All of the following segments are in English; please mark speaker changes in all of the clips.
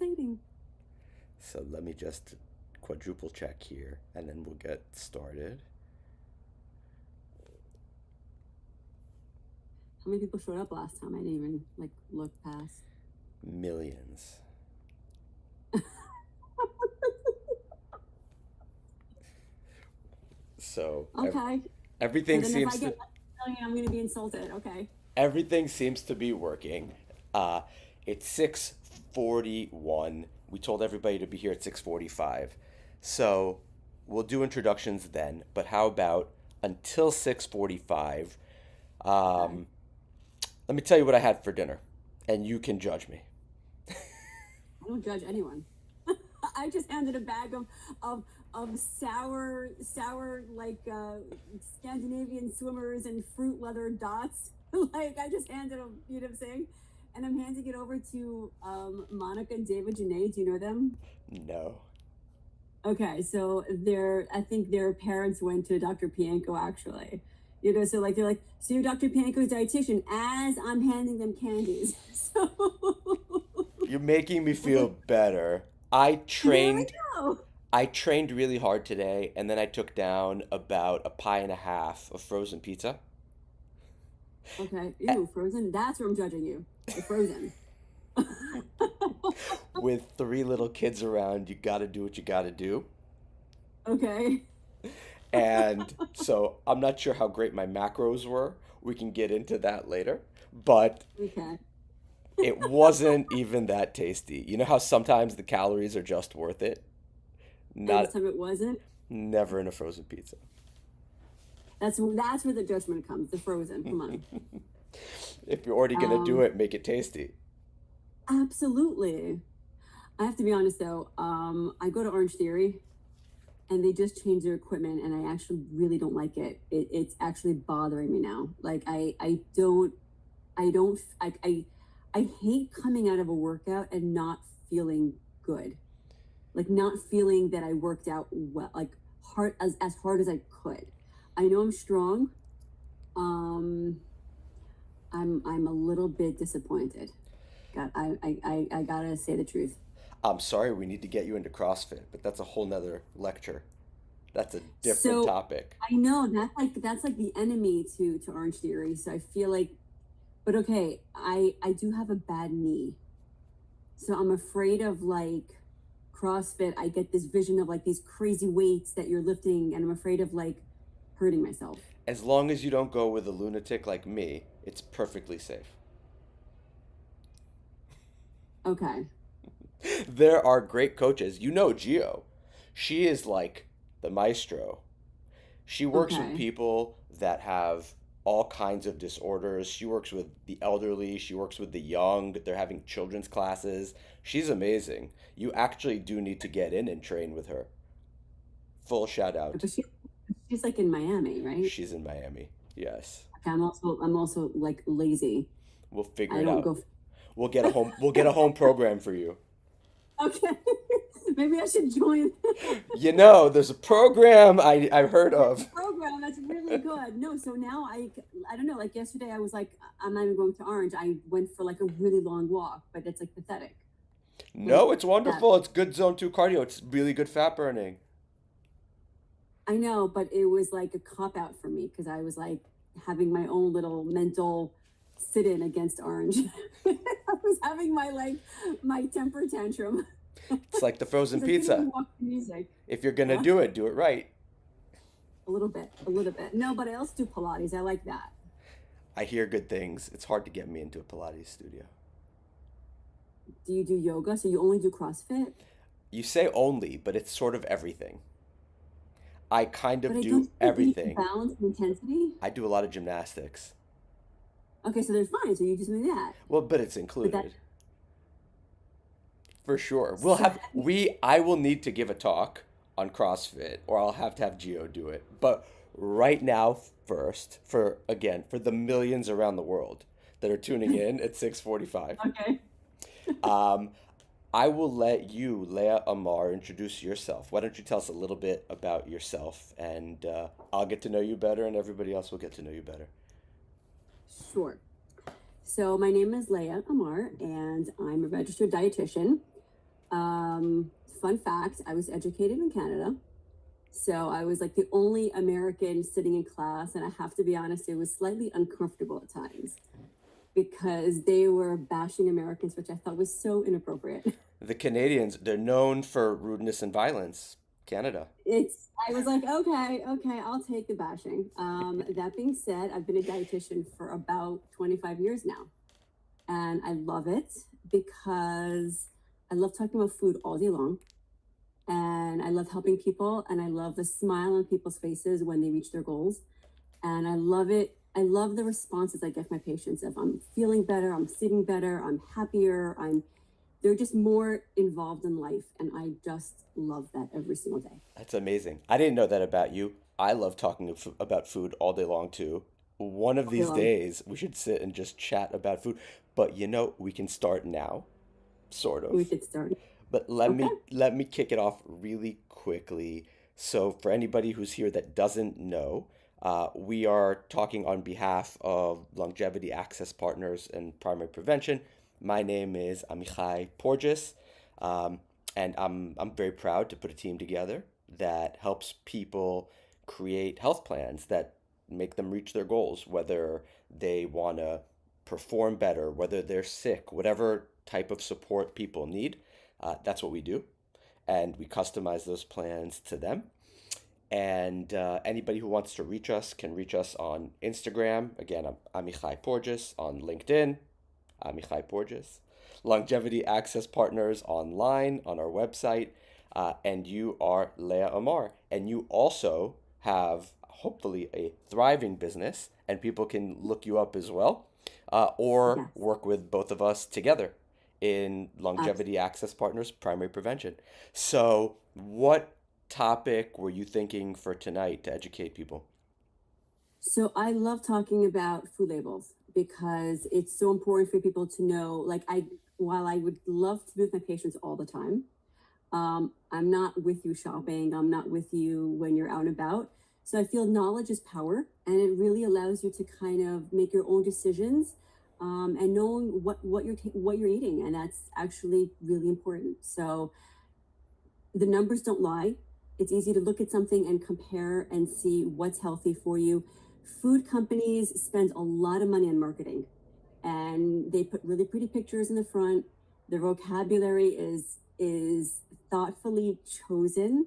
Speaker 1: exciting.
Speaker 2: So let me just quadruple check here and then we'll get started.
Speaker 1: How many people showed up last time? I didn't even like look past.
Speaker 2: Millions. So
Speaker 1: Okay. So
Speaker 2: everything
Speaker 1: then if I
Speaker 2: seems
Speaker 1: get
Speaker 2: to
Speaker 1: 1 million, I'm gonna be insulted. Okay.
Speaker 2: everything seems to be working. Uh, it's 6:41. We told everybody to be here at 6:45. So we'll do introductions then, but how about until 6:45?
Speaker 1: Okay.
Speaker 2: Um, Let me tell you what I had for dinner, and you can judge me.
Speaker 1: I don't judge anyone. I just handed a bag of sour like Scandinavian swimmers and fruit leather dots. Like I just handed them, you know what I'm saying? And I'm handing it over to Monica and David Janae. Do you know them?
Speaker 2: No.
Speaker 1: Okay, so I think their parents went to Dr. Pianko actually. So like they're like, so you're Dr. Pianko's dietitian as I'm handing them candies. So
Speaker 2: You're making me feel better. I
Speaker 1: there we
Speaker 2: trained
Speaker 1: go.
Speaker 2: I trained really hard today, and then I took down about a pie and a half of frozen pizza.
Speaker 1: Okay.
Speaker 2: Eh,
Speaker 1: Ew, frozen. That's where I'm judging you. The frozen.
Speaker 2: With three little kids around, you gotta do what you gotta do.
Speaker 1: Okay.
Speaker 2: And so I'm not sure how great my macros were. We can get into that later. But
Speaker 1: Okay.
Speaker 2: it wasn't even that tasty. You know how sometimes the calories are just worth it?
Speaker 1: And this
Speaker 2: Not
Speaker 1: time it wasn't.
Speaker 2: Never in a frozen pizza.
Speaker 1: That's where the judgment comes. The frozen. Come on.
Speaker 2: If you're already gonna do
Speaker 1: Um,
Speaker 2: it, make it tasty.
Speaker 1: Absolutely. I have to be honest though. I go to Orange Theory, and they just changed their equipment, and I actually really don't like it. It's actually bothering me now. Like I don't I hate coming out of a workout and not feeling good. Like not feeling that I worked out well, like hard as I could. I know I'm strong. Um, I'm a little bit disappointed. I gotta say the truth.
Speaker 2: I'm sorry, we need to get you into CrossFit, but that's a whole nother lecture. That's a different
Speaker 1: So
Speaker 2: topic.
Speaker 1: I know that's like the enemy to Orange Theory. So I feel like, but okay, I do have a bad knee, so I'm afraid of like CrossFit. I get this vision of like these crazy weights that you're lifting, and I'm afraid of like hurting myself.
Speaker 2: As long as you don't go with a lunatic like me, it's perfectly safe.
Speaker 1: Okay.
Speaker 2: There are great coaches. You know Gio. She is like the maestro. She works with
Speaker 1: Okay.
Speaker 2: people that have all kinds of disorders. She works with the elderly, she works with the young. They're having children's classes. She's amazing. You actually do need to get in and train with her. Full shout out.
Speaker 1: But she's like in Miami, right?
Speaker 2: She's in Miami. Yes.
Speaker 1: Okay, I'm also like lazy.
Speaker 2: We'll figure
Speaker 1: I
Speaker 2: it
Speaker 1: don't
Speaker 2: out.
Speaker 1: go.
Speaker 2: We'll get a home program for you.
Speaker 1: Okay. Maybe I should join.
Speaker 2: You know, there's a program I've heard
Speaker 1: There's a
Speaker 2: of.
Speaker 1: program that's really good. No, so now I don't know. Like yesterday, I was like, I'm not even going to Orange. I went for like a really long walk, but it's like pathetic. Like
Speaker 2: No, it's
Speaker 1: that.
Speaker 2: wonderful. It's good zone 2 cardio. It's really good fat burning.
Speaker 1: I know, but it was like a cop out for me because I was like having my own little mental sit in against Orange. I was having my temper tantrum.
Speaker 2: It's like the frozen
Speaker 1: Because I couldn't even
Speaker 2: pizza.
Speaker 1: watch the music.
Speaker 2: If you're gonna
Speaker 1: Yeah,
Speaker 2: do it right.
Speaker 1: a little bit, a little bit. No, but I also do Pilates. I like that.
Speaker 2: I hear good things. It's hard to get me into a Pilates studio.
Speaker 1: Do you do yoga? So you only do CrossFit?
Speaker 2: You say only, but it's sort of everything. I kind
Speaker 1: But
Speaker 2: of
Speaker 1: I don't
Speaker 2: do
Speaker 1: think you need to
Speaker 2: everything.
Speaker 1: balance the intensity.
Speaker 2: I do a lot of gymnastics.
Speaker 1: Okay, so they're fine. So you just do that.
Speaker 2: Well, but it's
Speaker 1: But that
Speaker 2: included. For sure.
Speaker 1: so
Speaker 2: I will need to give a talk on CrossFit or I'll have to have Geo do it. But right now first, for the millions around the world that are tuning in at 6:45,
Speaker 1: okay.
Speaker 2: um I will let you, Leah Amar, introduce yourself. Why don't you tell us a little bit about yourself and I'll get to know you better and everybody else will get to know you better.
Speaker 1: Sure. So my name is Leah Amar, and I'm a registered dietitian. Um, Fun fact, I was educated in Canada. So I was like the only American sitting in class. And I have to be honest, it was slightly uncomfortable at times because they were bashing Americans, which I thought was so inappropriate.
Speaker 2: The Canadians, they're known for rudeness and violence. Canada.
Speaker 1: I was like, okay, okay, I'll take the bashing. That being said, I've been a dietitian for about 25 years now. And I love it because I love talking about food all day long. And I love helping people. And I love the smile on people's faces when they reach their goals. And I love it. I love the responses I get from my patients. If I'm feeling better, I'm sleeping better, I'm happier, they're just more involved in life. And I just love that every single day.
Speaker 2: That's amazing. I didn't know that about you. I love talking about food all day long too. One of
Speaker 1: All day
Speaker 2: these
Speaker 1: long.
Speaker 2: days, we should sit and just chat about food. But we can start now, sort
Speaker 1: We
Speaker 2: of.
Speaker 1: could start.
Speaker 2: But let
Speaker 1: Okay.
Speaker 2: me let me kick it off really quickly. So for anybody who's here that doesn't know, we are talking on behalf of Longevity Access Partners and Primary Prevention. My name is Amichai Porges, um, and I'm very proud to put a team together that helps people create health plans that make them reach their goals, whether they want to perform better, whether they're sick, whatever type of support people need. That's what we do, and we customize those plans to them. And anybody who wants to reach us can reach us on Instagram. Again, I'm Amichai Porges. On LinkedIn, Amichai Porges. Longevity Access Partners online on our website. And you are Leah Amar. And you also have hopefully a thriving business, and people can look you up as well, or
Speaker 1: Yes.
Speaker 2: work with both of us together in Longevity
Speaker 1: Absolutely.
Speaker 2: Access Partners Primary Prevention. So, what topic were you thinking for tonight to educate people?
Speaker 1: So I love talking about food labels because it's so important for people to know. While I would love to be with my patients all the time, I'm not with you shopping. I'm not with you when you're out and about. So I feel knowledge is power, and it really allows you to kind of make your own decisions, and knowing what you're eating, and that's actually really important. So the numbers don't lie. It's easy to look at something and compare and see what's healthy for you. Food companies spend a lot of money on marketing, and they put really pretty pictures in the front. Their vocabulary is thoughtfully chosen,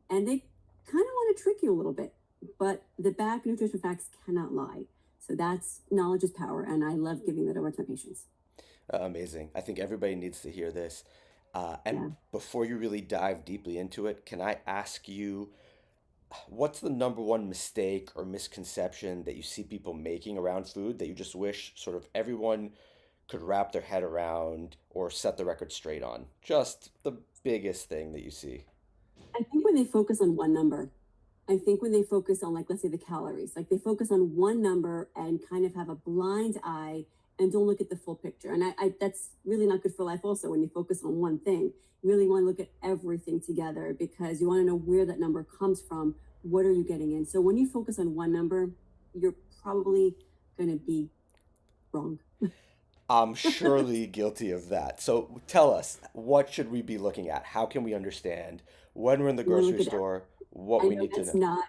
Speaker 1: and they kind of want to trick you a little bit. But the back nutrition facts cannot lie. So that's knowledge is power, and I love giving that over to my patients.
Speaker 2: Amazing. I think everybody needs to hear this. And
Speaker 1: Yeah.
Speaker 2: before you really dive deeply into it, can I ask you what's the number one mistake or misconception that you see people making around food that you just wish sort of everyone could wrap their head around or set the record straight on? Just the biggest thing that you see.
Speaker 1: I think when they focus on one number, I think when they focus on, like, let's say the calories, like they focus on one number and kind of have a blind eye and don't look at the full picture. And that's really not good for life. Also, when you focus on one thing, you really want to look at everything together because you want to know where that number comes from. What are you getting in? So when you focus on one number, you're probably going to be wrong.
Speaker 2: I'm surely guilty of that. So tell us, what should we be looking at? How can we understand when we're in the
Speaker 1: You want to
Speaker 2: grocery
Speaker 1: look at
Speaker 2: store, what
Speaker 1: I
Speaker 2: we
Speaker 1: know
Speaker 2: need to
Speaker 1: that's
Speaker 2: know?
Speaker 1: not.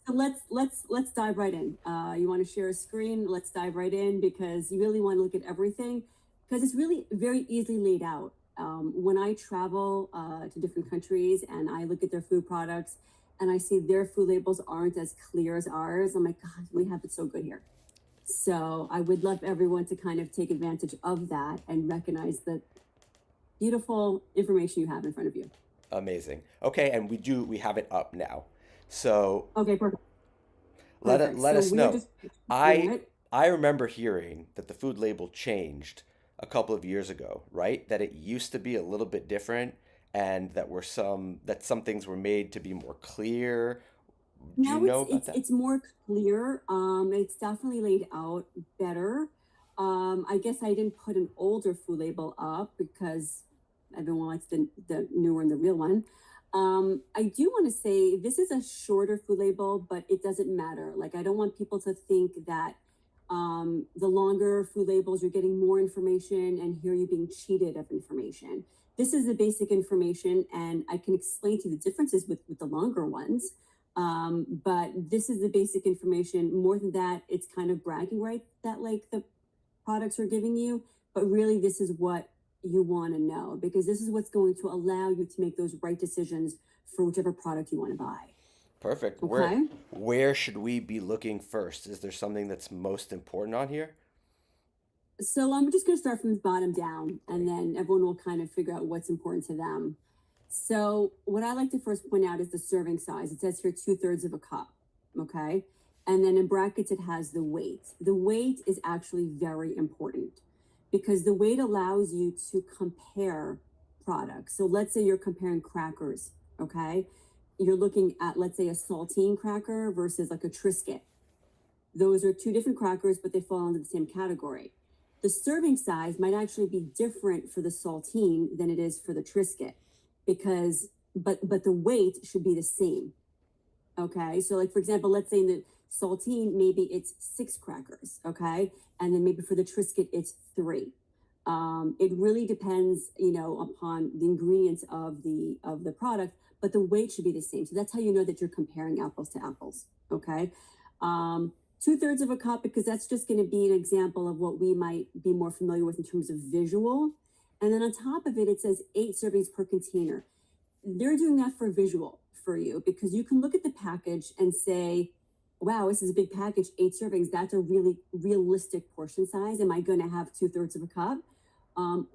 Speaker 1: So let's dive right in. You want to share a screen? Let's dive right in because you really want to look at everything because it's really very easily laid out. When I travel to different countries and I look at their food products and I see their food labels aren't as clear as ours, I'm like, God, we have it so good here. So I would love everyone to kind of take advantage of that and recognize the beautiful information you have in front of you.
Speaker 2: Amazing. Okay, and we have it up now. So
Speaker 1: Okay, perfect.
Speaker 2: let
Speaker 1: Perfect.
Speaker 2: let
Speaker 1: So
Speaker 2: us
Speaker 1: we're
Speaker 2: know.
Speaker 1: just through
Speaker 2: I
Speaker 1: it.
Speaker 2: I remember hearing that the food label changed a couple of years ago, right? That it used to be a little bit different and that some things were made to be more clear. Do you
Speaker 1: Now
Speaker 2: know
Speaker 1: it's
Speaker 2: about
Speaker 1: it's
Speaker 2: that?
Speaker 1: it's more clear. It's definitely laid out better. I guess I didn't put an older food label up because everyone likes the newer and the real one. I do want to say this is a shorter food label, but it doesn't matter. Like I don't want people to think that The longer food labels, you're getting more information, and here you're being cheated of information. This is the basic information, and I can explain to you the differences with the longer ones. But this is the basic information. More than that, it's kind of bragging right that like the products are giving you, but really this is what you want to know, because this is what's going to allow you to make those right decisions for whichever product you want to buy.
Speaker 2: Perfect. Where
Speaker 1: Okay.
Speaker 2: where should we be looking first? Is there something that's most important on here?
Speaker 1: So I'm just going to start from the bottom down, and
Speaker 2: Great.
Speaker 1: then everyone will kind of figure out what's important to them. So what I like to first point out is the serving size. It says here 2/3 of a cup. Okay. And then in brackets, it has the weight. The weight is actually very important because the weight allows you to compare products. So let's say you're comparing crackers. Okay. You're looking at, let's say, a saltine cracker versus like a Triscuit. Those are two different crackers, but they fall under the same category. The serving size might actually be different for the saltine than it is for the Triscuit, because but the weight should be the same. Okay, so like for example, let's say in the saltine maybe it's 6 crackers. Okay, and then maybe for the Triscuit it's 3. It really depends, upon the ingredients of the product, but the weight should be the same. So that's how you know that you're comparing apples to apples. Okay. 2/3 of a cup, because that's just going to be an example of what we might be more familiar with in terms of visual. And then on top of it, it says 8 servings per container. They're doing that for visual for you, because you can look at the package and say, wow, this is a big package, 8 servings. That's a really realistic portion size. Am I going to have 2/3 of a cup? Or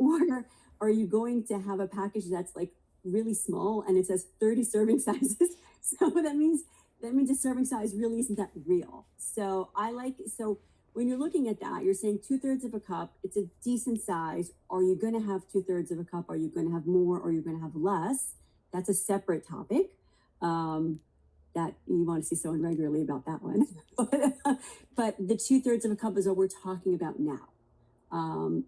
Speaker 1: are you going to have a package that's like really small and it says 30 serving sizes? So that means the serving size really isn't that real. So when you're looking at that, you're saying 2/3 of a cup, it's a decent size. Are you going to have 2/3 of a cup? Are you going to have more? Or are you going to have less? That's a separate topic. Um, that you want to see someone regularly about that one. But the 2/3 of a cup is what we're talking about now.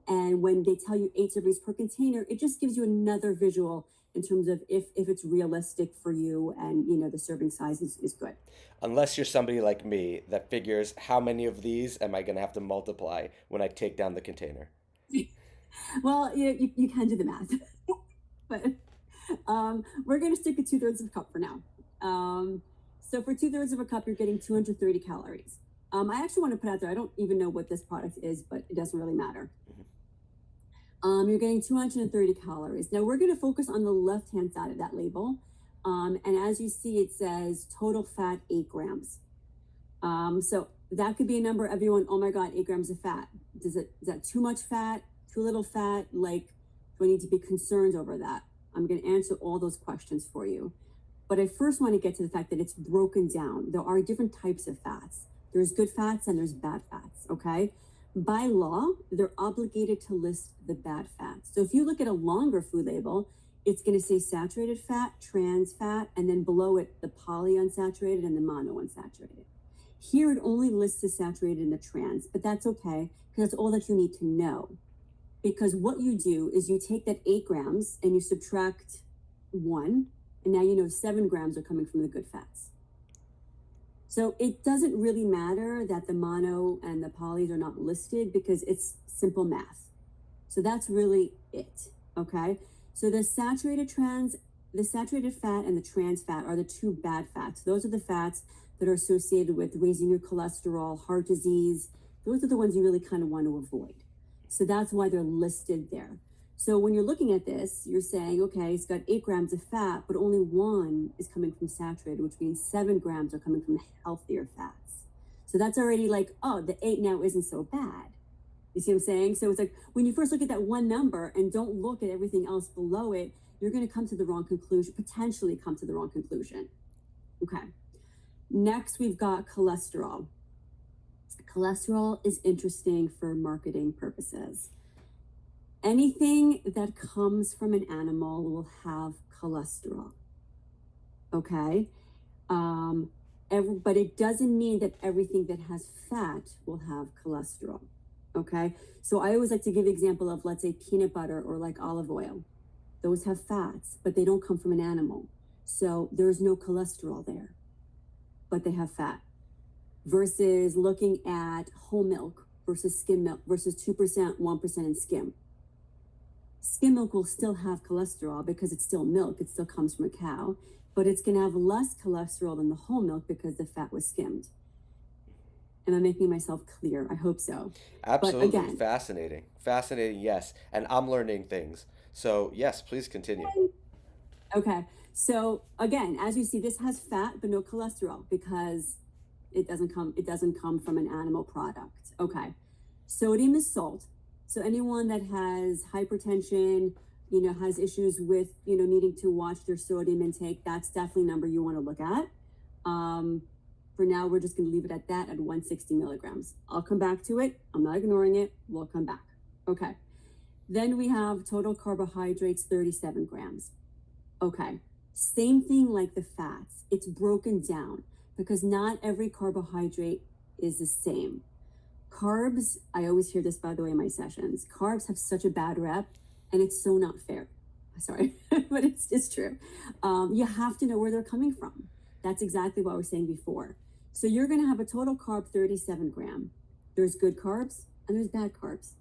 Speaker 1: And when they tell you 8 servings per container, it just gives you another visual in terms of if it's realistic for you, and the serving size is good.
Speaker 2: Unless you're somebody like me that figures how many of these am I going to have to multiply when I take down the container.
Speaker 1: Well, you can do the math, but we're going to stick with 2/3 of a cup for now. So for 2/3 of a cup, you're getting 230 calories. I actually want to put out there, I don't even know what this product is, but it doesn't really matter.
Speaker 2: Mhm.
Speaker 1: You're getting 230 calories. Now we're going to focus on the left-hand side of that label. And as you see, it says total fat 8 grams. So that could be a number everyone, oh my God, 8 grams of fat. Is that too much fat, too little fat? Like, do I need to be concerned over that? I'm going to answer all those questions for you. But I first want to get to the fact that it's broken down. There are different types of fats. There's good fats and there's bad fats, okay? By law, they're obligated to list the bad fats. So if you look at a longer food label, it's going to say saturated fat, trans fat, and then below it, the polyunsaturated and the monounsaturated. Here, it only lists the saturated and the trans, but that's okay, because that's all that you need to know. Because what you do is you take that 8 grams and you subtract 1, and now you know 7 grams are coming from the good fats. So it doesn't really matter that the mono and the polys are not listed, because it's simple math. So that's really it, okay? So the saturated fat and the trans fat are the 2 bad fats. Those are the fats that are associated with raising your cholesterol, heart disease. Those are the ones you really kind of want to avoid. So that's why they're listed there. So when you're looking at this, you're saying, okay, it's got 8 grams of fat, but only 1 is coming from saturated, which means 7 grams are coming from healthier fats. So that's already like, oh, the 8 now isn't so bad. You see what I'm saying? So it's like when you first look at that one number and don't look at everything else below it, you're going to come to the wrong conclusion, potentially come to the wrong conclusion. Okay. Next, we've got cholesterol. Cholesterol is interesting for marketing purposes. Anything that comes from an animal will have cholesterol. Okay. But it doesn't mean that everything that has fat will have cholesterol. Okay. So I always like to give an example of, let's say, peanut butter or like olive oil. Those have fats, but they don't come from an animal. So there's no cholesterol there, but they have fat. versus looking at whole milk versus skim milk versus 2%, 1% in skim. Skim milk will still have cholesterol because it's still milk. It still comes from a cow, but it's going to have less cholesterol than the whole milk because the fat was skimmed. Am I making myself clear? I hope so. But
Speaker 2: Absolutely
Speaker 1: again,
Speaker 2: fascinating. Fascinating, yes. And I'm learning things. So, yes, please continue.
Speaker 1: okay. So again, as you see, this has fat but no cholesterol because it doesn't come from an animal product. Okay. Sodium is salt. So anyone that has hypertension, has issues with, needing to watch their sodium intake, that's definitely a number you want to look at. For now, we're just going to leave it at that at 160 milligrams. I'll come back to it. I'm not ignoring it. We'll come back. Okay. Then we have total carbohydrates, 37 grams. Okay. Same thing like the fats. It's broken down because not every carbohydrate is the same. Carbs, I always hear this, by the way, in my sessions. Carbs have such a bad rep, and it's so not fair. Sorry, but it's true. You have to know where they're coming from. That's exactly what I was saying before. So you're going to have a total carb 37 gram. There's good carbs and there's bad carbs.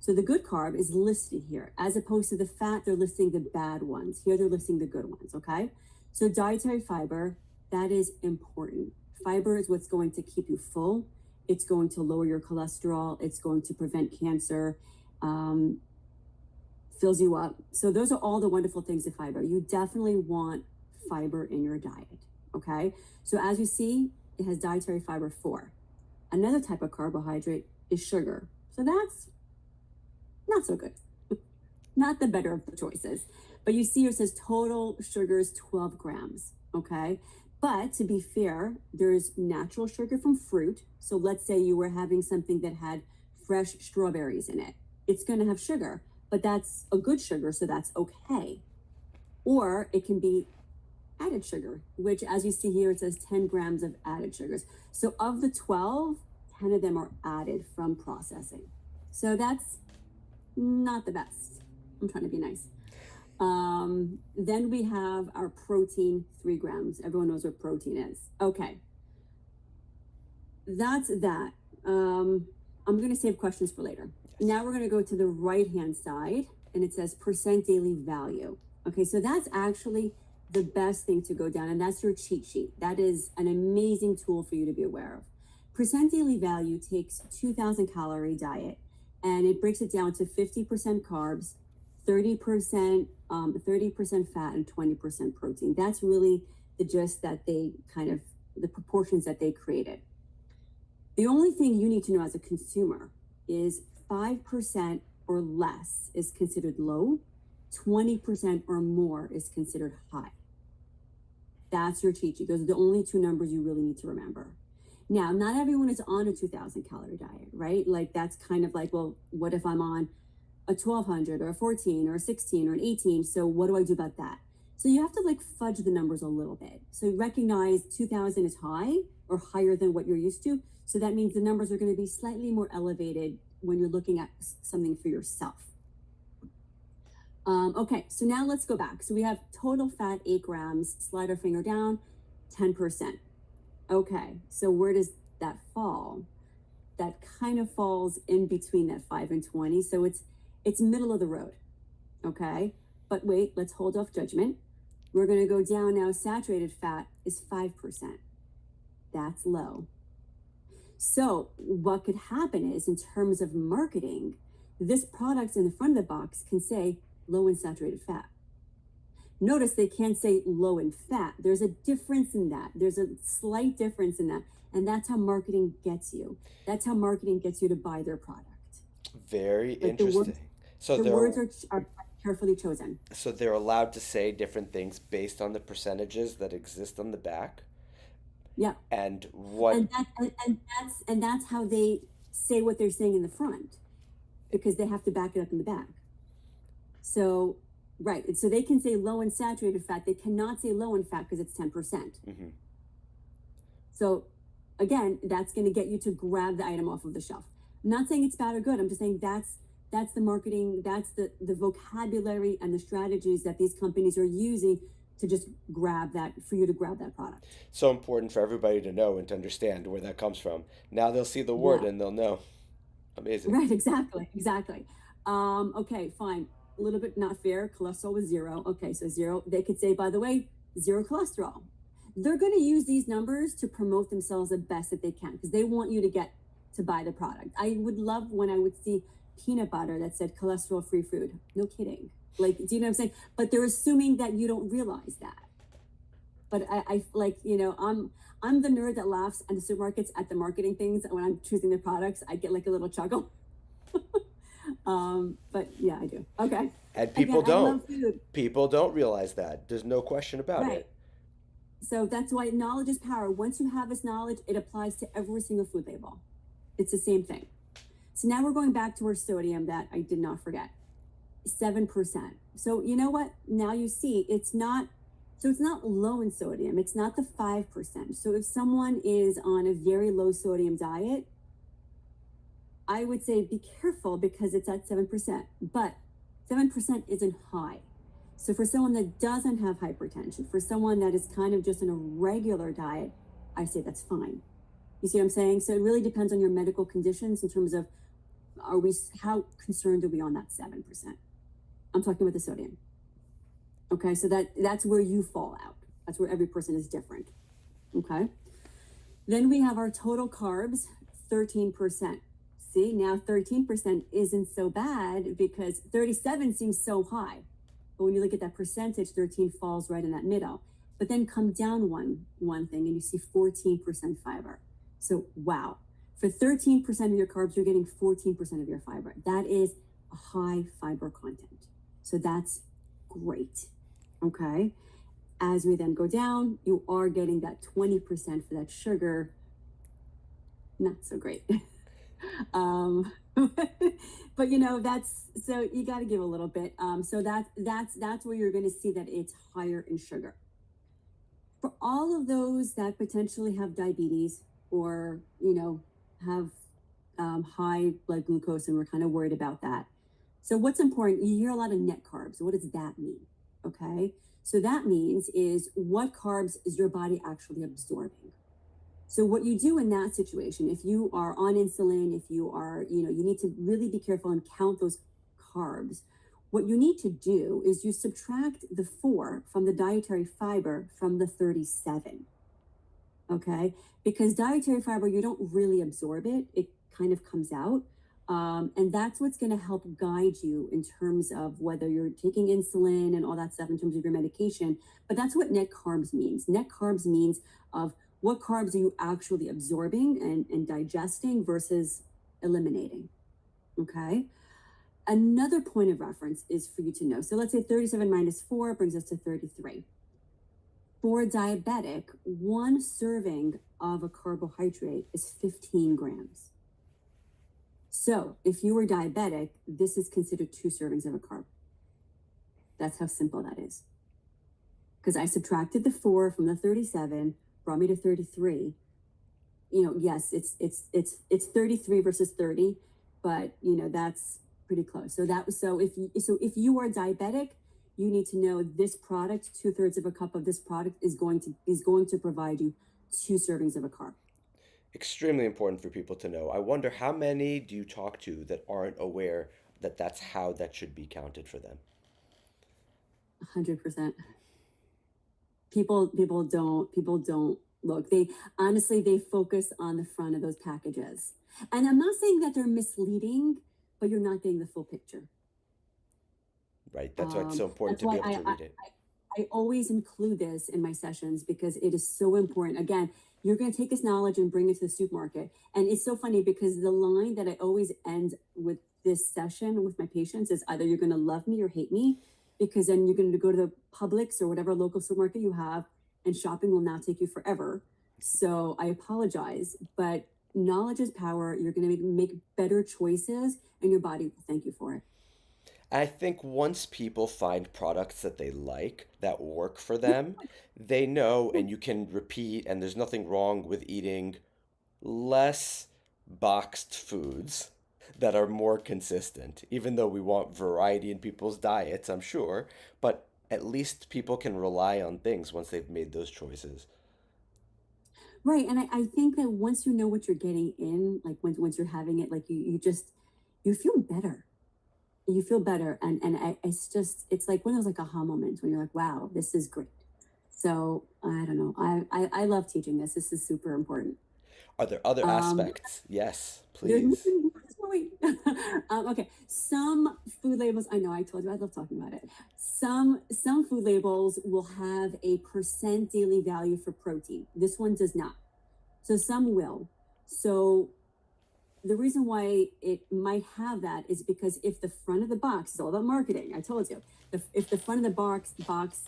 Speaker 1: So the good carb is listed here, as opposed to the fat, they're listing the bad ones. Here they're listing the good ones, okay? So dietary fiber, that is important. Fiber is what's going to keep you full. It's going to lower your cholesterol. It's going to prevent cancer, fills you up. So those are all the wonderful things of fiber. You definitely want fiber in your diet, okay? So as you see, it has dietary fiber 4. Another type of carbohydrate is sugar. So that's not so good. Not the better of the choices. But you see, it says total sugars 12 grams, okay? But to be fair, there's natural sugar from fruit. So let's say you were having something that had fresh strawberries in it. It's going to have sugar, but that's a good sugar, so that's okay. Or it can be added sugar, which, as you see here, it says 10 grams of added sugars. So of the 12, 10 of them are added from processing. So that's not the best. I'm trying to be nice. Then we have our protein, 3 grams. Everyone knows what protein is. Okay. That's that. I'm going to save questions for later. Now we're going to go to the right-hand side, and it says percent daily value. Okay, so that's actually the best thing to go down, and that's your cheat sheet. That is an amazing tool for you to be aware of. Percent daily value takes 2,000 calorie diet, and it breaks it down to 50% carbs, 30% fat, and 20% protein. That's really the gist that they the proportions that they created. The only thing you need to know as a consumer is 5% or less is considered low, 20% or more is considered high. That's your cheat sheet. Those are the only 2 numbers you really need to remember. Now, not everyone is on a 2,000 calorie diet, right? Like that's kind of like, well, what if I'm on a 1,200 or a 14 or a 16 or an 18? So what do I do about that? So you have to like fudge the numbers a little bit. So recognize 2,000 is high or higher than what you're used to. So that means the numbers are going to be slightly more elevated when you're looking at something for yourself. Okay, so now let's go back. So we have total fat 8 grams, slide our finger down, 10%. Okay, so where does that fall? That kind of falls in between that 5 and 20. So it's middle of the road. Okay, but wait, let's hold off judgment. We're going to go down now. Saturated fat is 5%. That's low. So what could happen is, in terms of marketing, this product in the front of the box can say low in saturated fat. Notice they can't say low in fat. There's a difference in that. There's a slight difference in that. And that's how marketing gets you. That's how marketing gets you to buy their product.
Speaker 2: Very
Speaker 1: Like
Speaker 2: interesting. So
Speaker 1: the words are carefully chosen.
Speaker 2: so they're allowed to say different things based on the percentages that exist on the back.
Speaker 1: Yeah.
Speaker 2: And what
Speaker 1: And that's how they say what they're saying in the front, because they have to back it up in the back. So, right. And so they can say low in saturated fat. They cannot say low in fat because it's 10%.
Speaker 2: Mhm.
Speaker 1: So again, that's going to get you to grab the item off of the shelf. I'm not saying it's bad or good. I'm just saying that's the marketing, that's the vocabulary and the strategies that these companies are using to just grab that, for you to grab that product.
Speaker 2: So important for everybody to know and to understand where that comes from. Now they'll see the word
Speaker 1: Yeah.
Speaker 2: and they'll know. Amazing.
Speaker 1: Right, exactly, exactly. Okay, fine. A little bit not fair. Cholesterol was zero. Okay, so zero. They could say, by the way, zero cholesterol. They're going to use these numbers to promote themselves the best that they can because they want you to get to buy the product. I would love when I would see peanut butter that said cholesterol-free food. No kidding. Like, do you know what I'm saying? But they're assuming that you don't realize that. But I like, I'm the nerd that laughs at the supermarkets at the marketing things when I'm choosing the products. I get like a little chuckle. But yeah, I do. Okay.
Speaker 2: And
Speaker 1: Again,
Speaker 2: people
Speaker 1: I
Speaker 2: don't.
Speaker 1: love food.
Speaker 2: People don't realize that. There's no question about
Speaker 1: Right.
Speaker 2: it.
Speaker 1: So that's why knowledge is power. Once you have this knowledge, it applies to every single food label. It's the same thing. So now we're going back to our sodium that I did not forget. 7%. So you know what? Now you see it's not low in sodium. It's not the 5%. So if someone is on a very low sodium diet, I would say be careful because it's at 7%, but 7% isn't high. So for someone that doesn't have hypertension, for someone that is kind of just on a regular diet, I say that's fine. You see what I'm saying? So it really depends on your medical conditions in terms of how concerned are we on that 7%? I'm talking about the sodium. Okay, so that's where you fall out. That's where every person is different. Okay. Then we have our total carbs, 13%. See, now 13% isn't so bad because 37 seems so high. But when you look at that percentage, 13 falls right in that middle. But then come down one thing and you see 14% fiber. So wow. For 13% of your carbs, you're getting 14% of your fiber. That is a high fiber content. So that's great. Okay. As we then go down, you are getting that 20% for that sugar. Not so great. um, but that's, so you got to give a little bit. So that's where you're going to see that it's higher in sugar. For all of those that potentially have diabetes or, have high blood glucose, and we're kind of worried about that. So what's important, you hear a lot of net carbs. What does that mean? Okay. So that means is what carbs is your body actually absorbing? So what you do in that situation, if you are on insulin, if you are, you need to really be careful and count those carbs. What you need to do is you subtract the 4 from the dietary fiber from the 37. Okay. Because dietary fiber, you don't really absorb it. It kind of comes out. And that's what's going to help guide you in terms of whether you're taking insulin and all that stuff in terms of your medication. But that's what net carbs means. Net carbs means of what carbs are you actually absorbing and digesting versus eliminating. Okay. Another point of reference is for you to know. So let's say 37 minus 4 brings us to 33. For a diabetic, 1 serving of a carbohydrate is 15 grams. So if you were diabetic, this is considered 2 servings of a carb. That's how simple that is. Because I subtracted the 4 from the 37, brought me to 33. Yes, it's 33 versus 30, but that's pretty close. So if you are diabetic, you need to know this product, 2/3 of a cup of this product is going to provide you 2 servings of a carb.
Speaker 2: Extremely important for people to know. I wonder how many do you talk to that aren't aware that that's how that should be counted for them?
Speaker 1: 100%. People don't look. They honestly, they focus on the front of those packages. And I'm not saying that they're misleading, but you're not getting the full picture.
Speaker 2: Right. That's why it's so important
Speaker 1: That's
Speaker 2: to be
Speaker 1: why
Speaker 2: able to read it.
Speaker 1: I always include this in my sessions because it is so important. Again, you're going to take this knowledge and bring it to the supermarket. And it's so funny because the line that I always end with this session with my patients is either you're going to love me or hate me, because then you're going to go to the Publix or whatever local supermarket you have, and shopping will now take you forever. So I apologize, but knowledge is power. You're going to make better choices and your body will thank you for it.
Speaker 2: I think once people find products that they like, that work for them, they know, and you can repeat, and there's nothing wrong with eating less boxed foods that are more consistent, even though we want variety in people's diets, I'm sure. But at least people can rely on things once they've made those choices.
Speaker 1: Right. And I think that once you know what you're getting in, like once you're having it, like you just, you feel better. You feel better. And it's just, it's like one of those like aha moments when you're like, wow, this is great. So I don't know. I love teaching this. This is super important.
Speaker 2: Are there other
Speaker 1: Um,
Speaker 2: aspects? Yes,
Speaker 1: there's
Speaker 2: please.
Speaker 1: wait. Okay. Some food labels, I know I told you I love talking about it. Some food labels will have a percent daily value for protein. This one does not. So some will. So the reason why it might have that is because if the front of the box is all about marketing, I told you, if the front of the box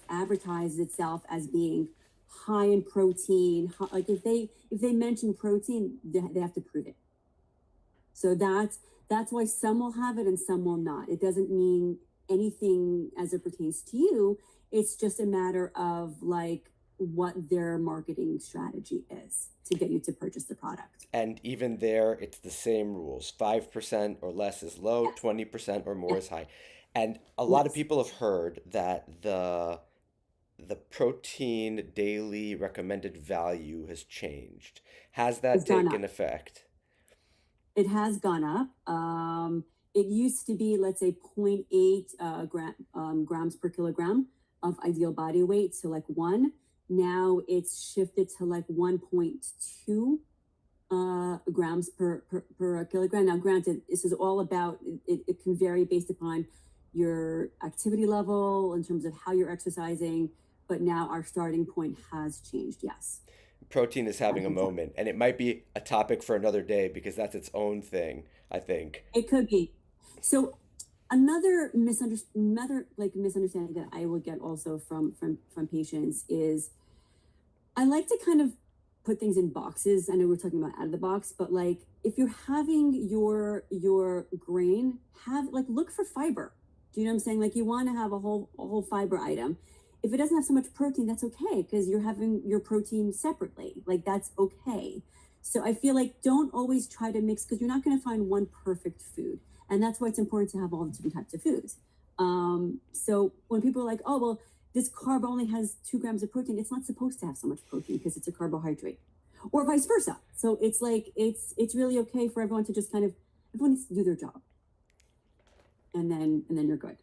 Speaker 1: advertises itself as being high in protein, like if they mention protein, they have to prove it. So that's why some will have it and some will not. It doesn't mean anything as it pertains to you. It's just a matter of like what their marketing strategy is to get you to purchase the product.
Speaker 2: And even there, it's the same rules. 5% or less is low,
Speaker 1: Yes.
Speaker 2: 20% or more
Speaker 1: Yes.
Speaker 2: is high. And a lot of
Speaker 1: Yes.
Speaker 2: people have heard that the protein daily recommended value has changed. Has that
Speaker 1: It's gone up.
Speaker 2: taken effect?
Speaker 1: It has gone up. It used to be, let's say, zero point 0.8 grams per kilogram of ideal body weight, so like one. Now it's shifted to like 1.2 grams per kilogram. Now, granted, this is all about it can vary based upon your activity level in terms of how you're exercising, but now our starting point has changed. Yes,
Speaker 2: Protein is having
Speaker 1: I
Speaker 2: a
Speaker 1: think so.
Speaker 2: moment, and it might be a topic for another day because that's its own thing, I think.
Speaker 1: It could be. So another like misunderstanding that I would get also from patients is I like to kind of put things in boxes. I know we're talking about out of the box, but like if you're having your grain, have like look for fiber. Do you know what I'm saying? Like you want to have a whole fiber item. If it doesn't have so much protein, that's okay because you're having your protein separately. Like that's okay. So I feel like don't always try to mix because you're not going to find one perfect food, and that's why it's important to have all the different types of foods. So when people are like, oh well, this carb only has 2 grams of protein, it's not supposed to have so much protein because it's a carbohydrate, or vice versa. So it's like it's really okay for everyone to just kind of everyone needs to do their job, and then you're good.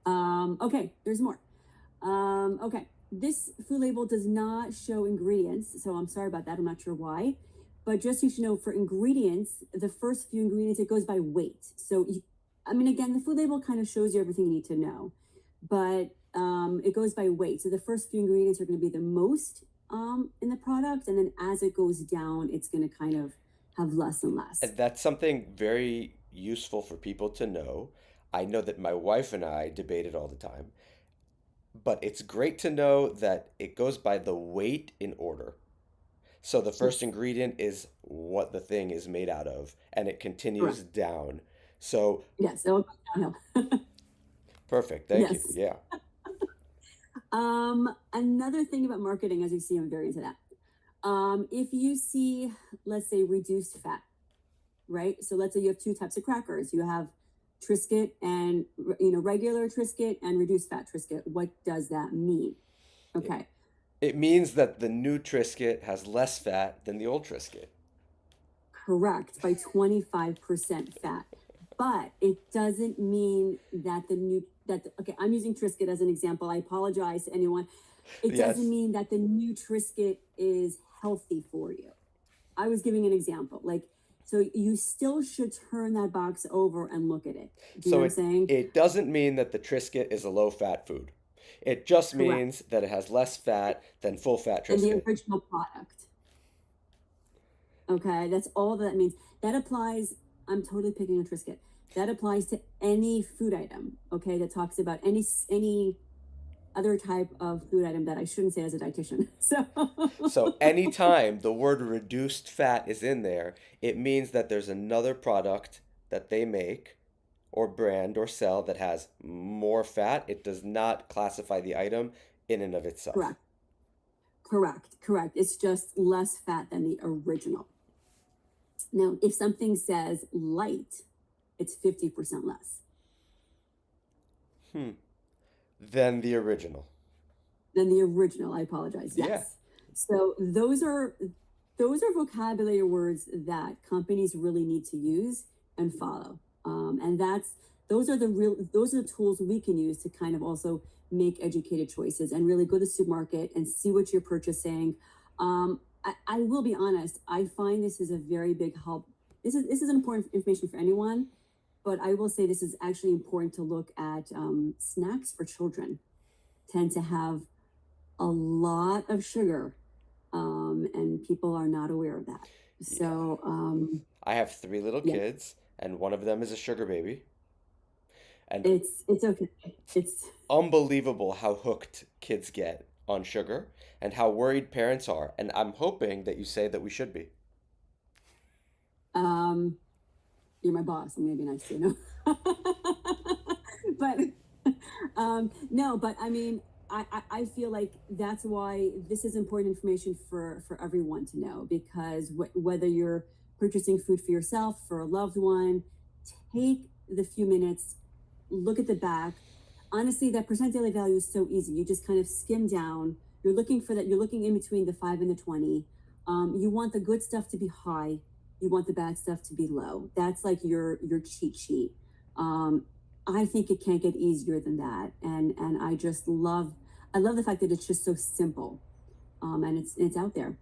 Speaker 1: Okay, there's more. Okay, this food label does not show ingredients, so I'm sorry about that. I'm not sure why, but just so you should know, for ingredients, the first few ingredients it goes by weight. So, I mean, again, the food label kind of shows you everything you need to know, but it goes by weight. So the first few ingredients are going to be the most in the product, and then as it goes down, it's going to kind of have less and less.
Speaker 2: And that's something very useful for people to know. I know that my wife and I debate it all the time, but it's great to know that it goes by the weight in order. So the first
Speaker 1: Yes,
Speaker 2: ingredient is what the thing is made out of, and it continues
Speaker 1: correct.
Speaker 2: down. So
Speaker 1: Yes, it'll go downhill.
Speaker 2: perfect. Thank you.
Speaker 1: Yes.
Speaker 2: Yeah.
Speaker 1: Another thing about marketing, as you see, I'm very into that. If you see, let's say, reduced fat, right? So let's say you have two types of crackers. You have Triscuit and regular Triscuit and reduced fat Triscuit. What does that mean?
Speaker 2: It,
Speaker 1: Okay,
Speaker 2: it means that the new Triscuit has less fat than the old Triscuit.
Speaker 1: correct, by 25% fat. But it doesn't mean that okay, I'm using Triscuit as an example. I apologize to anyone. It doesn't
Speaker 2: Yes.
Speaker 1: mean that the new Triscuit is healthy for you. I was giving an example. Like, so you still should turn that box over and look at it. Do you know
Speaker 2: So
Speaker 1: what I'm saying?
Speaker 2: it doesn't mean that the Triscuit is a low fat food. It just
Speaker 1: Correct.
Speaker 2: means that it has less fat than full fat
Speaker 1: And the
Speaker 2: Triscuit.
Speaker 1: original product. Okay, that's all that means. That applies. I'm totally picking a Triscuit. That applies to any food item. Okay, that talks about any other type of food item that I shouldn't say as a dietitian. So
Speaker 2: So anytime the word reduced fat is in there, it means that there's another product that they make or brand or sell that has more fat. It does not classify the item in and of itself.
Speaker 1: correct, correct. It's just less fat than the original. Now, if something says light, it's 50% less.
Speaker 2: Hmm. Than the original.
Speaker 1: than the original. I apologize.
Speaker 2: Yeah.
Speaker 1: Yes. So those are vocabulary words that companies really need to use and follow. And those are the tools we can use to kind of also make educated choices and really go to the supermarket and see what you're purchasing. I will be honest. I find this is a very big help. This is important information for anyone, but I will say this is actually important to look at snacks for children tend to have a lot of sugar, and people are not aware of that.
Speaker 2: Yeah.
Speaker 1: So
Speaker 2: I have three little
Speaker 1: yeah,
Speaker 2: kids, and one of them is a sugar baby. And
Speaker 1: it's okay. It's
Speaker 2: unbelievable how hooked kids get on sugar and how worried parents are. And I'm hoping that you say that we should be.
Speaker 1: um, you're my boss. I'm gonna be nice to you, no? But no, but I mean, I feel like that's why this is important information for everyone to know because whether you're purchasing food for yourself for a loved one, take the few minutes, look at the back. Honestly, that percent daily value is so easy. You just kind of skim down. You're looking for that. You're looking in between the 5 and the 20. You want the good stuff to be high. You want the bad stuff to be low. That's like your cheat sheet. Um, I think it can't get easier than that. And I love the fact that it's just so simple. And it's out there.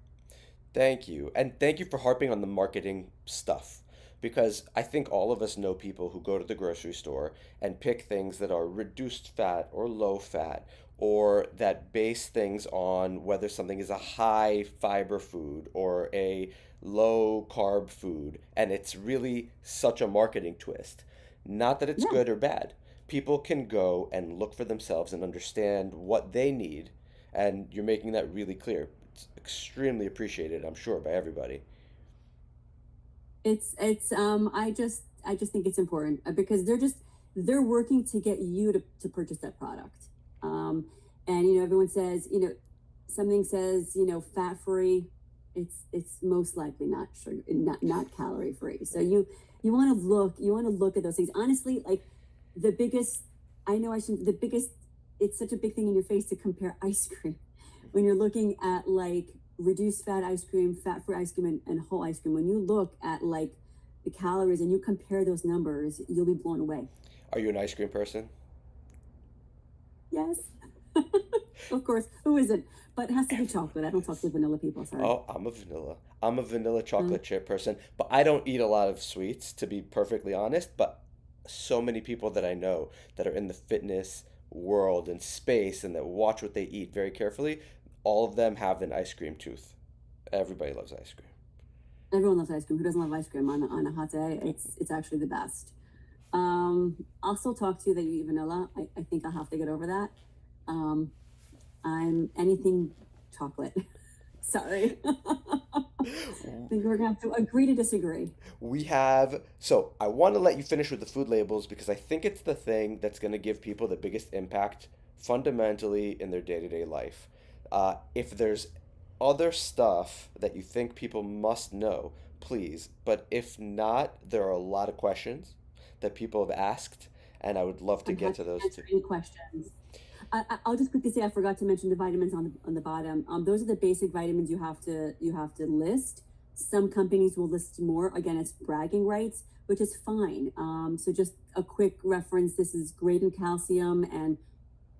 Speaker 2: Thank you. And thank you for harping on the marketing stuff because I think all of us know people who go to the grocery store and pick things that are reduced fat or low fat or that base things on whether something is a high fiber food or a low carb food. And it's really such a marketing twist. Not that it's
Speaker 1: Yeah.
Speaker 2: good or bad. People can go and look for themselves and understand what they need, and you're making that really clear. It's extremely appreciated, I'm sure, by everybody.
Speaker 1: I just think it's important because they're working to get you to purchase that product. Um and everyone says, something says, fat free. It's most likely not sugar, not calorie free. So you want to look at those things. Honestly, like the biggest I know I should the biggest it's such a big thing in your face to compare ice cream when you're looking at like reduced fat ice cream, fat free ice cream, and whole ice cream. When you look at like the calories and you compare those numbers, you'll be blown away.
Speaker 2: Are you an ice cream person?
Speaker 1: Yes. Of course, who isn't? But it has to be chocolate. I don't talk to vanilla people, sorry.
Speaker 2: Oh, I'm a vanilla. I'm a vanilla
Speaker 1: um,
Speaker 2: chocolate chip person, but I don't eat a lot of sweets, to be perfectly honest. But so many people that I know that are in the fitness world and space and that watch what they eat very carefully, all of them have an ice cream tooth. Everybody loves ice cream.
Speaker 1: Everyone loves ice cream. Who doesn't love ice cream on a hot day? It's actually the best. I'll still talk to you that you eat vanilla. I think I'll have to get over that. um, I'm anything chocolate. Sorry. I think we're gonna have to agree to disagree.
Speaker 2: We have, so I want to let you finish with the food labels because I think it's the thing that's going to give people the biggest impact fundamentally in their day-to-day life. If there's other stuff that you think people must know, please. But if not, there are a lot of questions that people have asked, and I would love to
Speaker 1: I'm
Speaker 2: get
Speaker 1: happy
Speaker 2: to
Speaker 1: to
Speaker 2: those too.
Speaker 1: answer any questions. I'll just quickly say I forgot to mention the vitamins on the bottom. Those are the basic vitamins you have to list. Some companies will list more. Again, it's bragging rights, which is fine. So just a quick reference: this is great in calcium and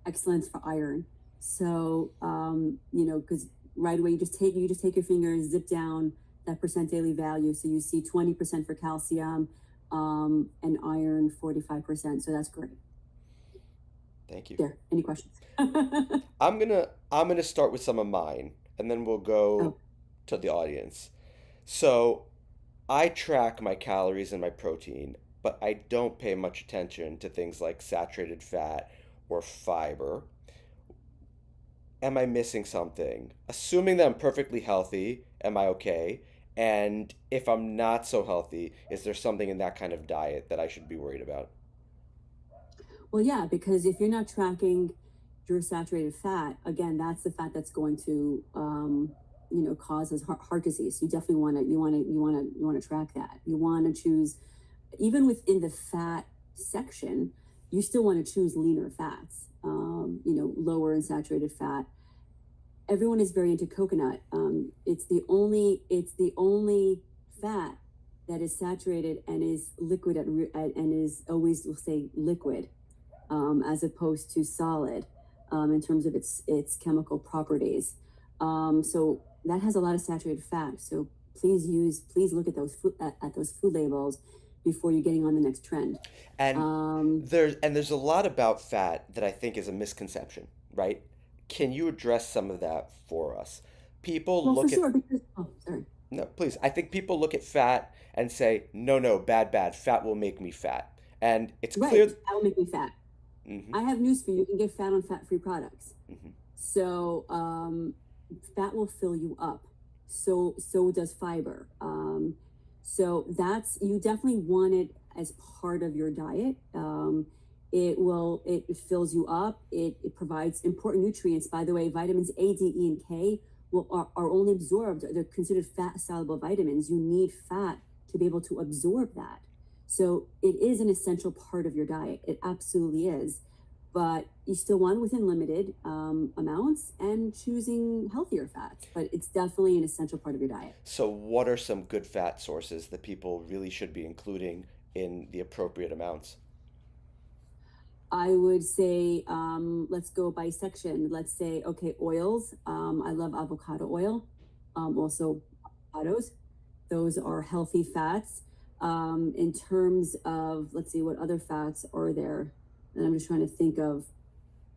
Speaker 1: excellent for iron. So because right away you just take your finger and zip down that percent daily value. So you see 20% for calcium, and iron 45%. So that's great.
Speaker 2: Thank you.
Speaker 1: There. Any questions? Oh,
Speaker 2: I'm gonna start with some of mine, and then we'll go to the audience. So I track my calories and my protein, but I don't pay much attention to things like saturated fat or fiber. Am I missing something? Assuming that I'm perfectly healthy, am I okay? And if I'm not so healthy, is there something in that kind of diet that I should be worried about?
Speaker 1: well, yeah, because if you're not tracking your saturated fat, again, that's the fat that's going to, causes heart disease. You definitely want to track that. You want to choose, even within the fat section, you still want to choose leaner fats, lower in saturated fat. Everyone is very into coconut. It's the only fat that is saturated and is liquid and is always, we'll say, liquid, as opposed to solid, in terms of its chemical properties. So that has a lot of saturated fat. So please look at those food labels before you're getting on the next trend.
Speaker 2: And
Speaker 1: Um,
Speaker 2: there's a lot about fat that I think is a misconception, right? Can you address some of that for us? People
Speaker 1: well, for
Speaker 2: look at
Speaker 1: sure, because sorry.
Speaker 2: No, please. I think people look at fat and say, "No, no, bad, bad. Fat will make me fat." And it's
Speaker 1: Right,
Speaker 2: clear.
Speaker 1: that will make me fat.
Speaker 2: Hmm.
Speaker 1: I have news for you. You can get fat on fat-free products.
Speaker 2: Hmm.
Speaker 1: So fat will fill you up. So does fiber. So that's you definitely want it as part of your diet. It fills you up. It provides important nutrients. By the way, vitamins A, D, E, and K are only absorbed. They're considered fat soluble vitamins. You need fat to be able to absorb that. So it is an essential part of your diet. It absolutely is, but you still want it within limited amounts and choosing healthier fats. But it's definitely an essential part of your diet.
Speaker 2: So, what are some good fat sources that people really should be including in the appropriate amounts?
Speaker 1: I would say, let's go by section. Let's say, okay, oils. I love avocado oil. Also, avocados. Those are healthy fats. In terms of, let's see, what other fats are there? And I'm just trying to think of.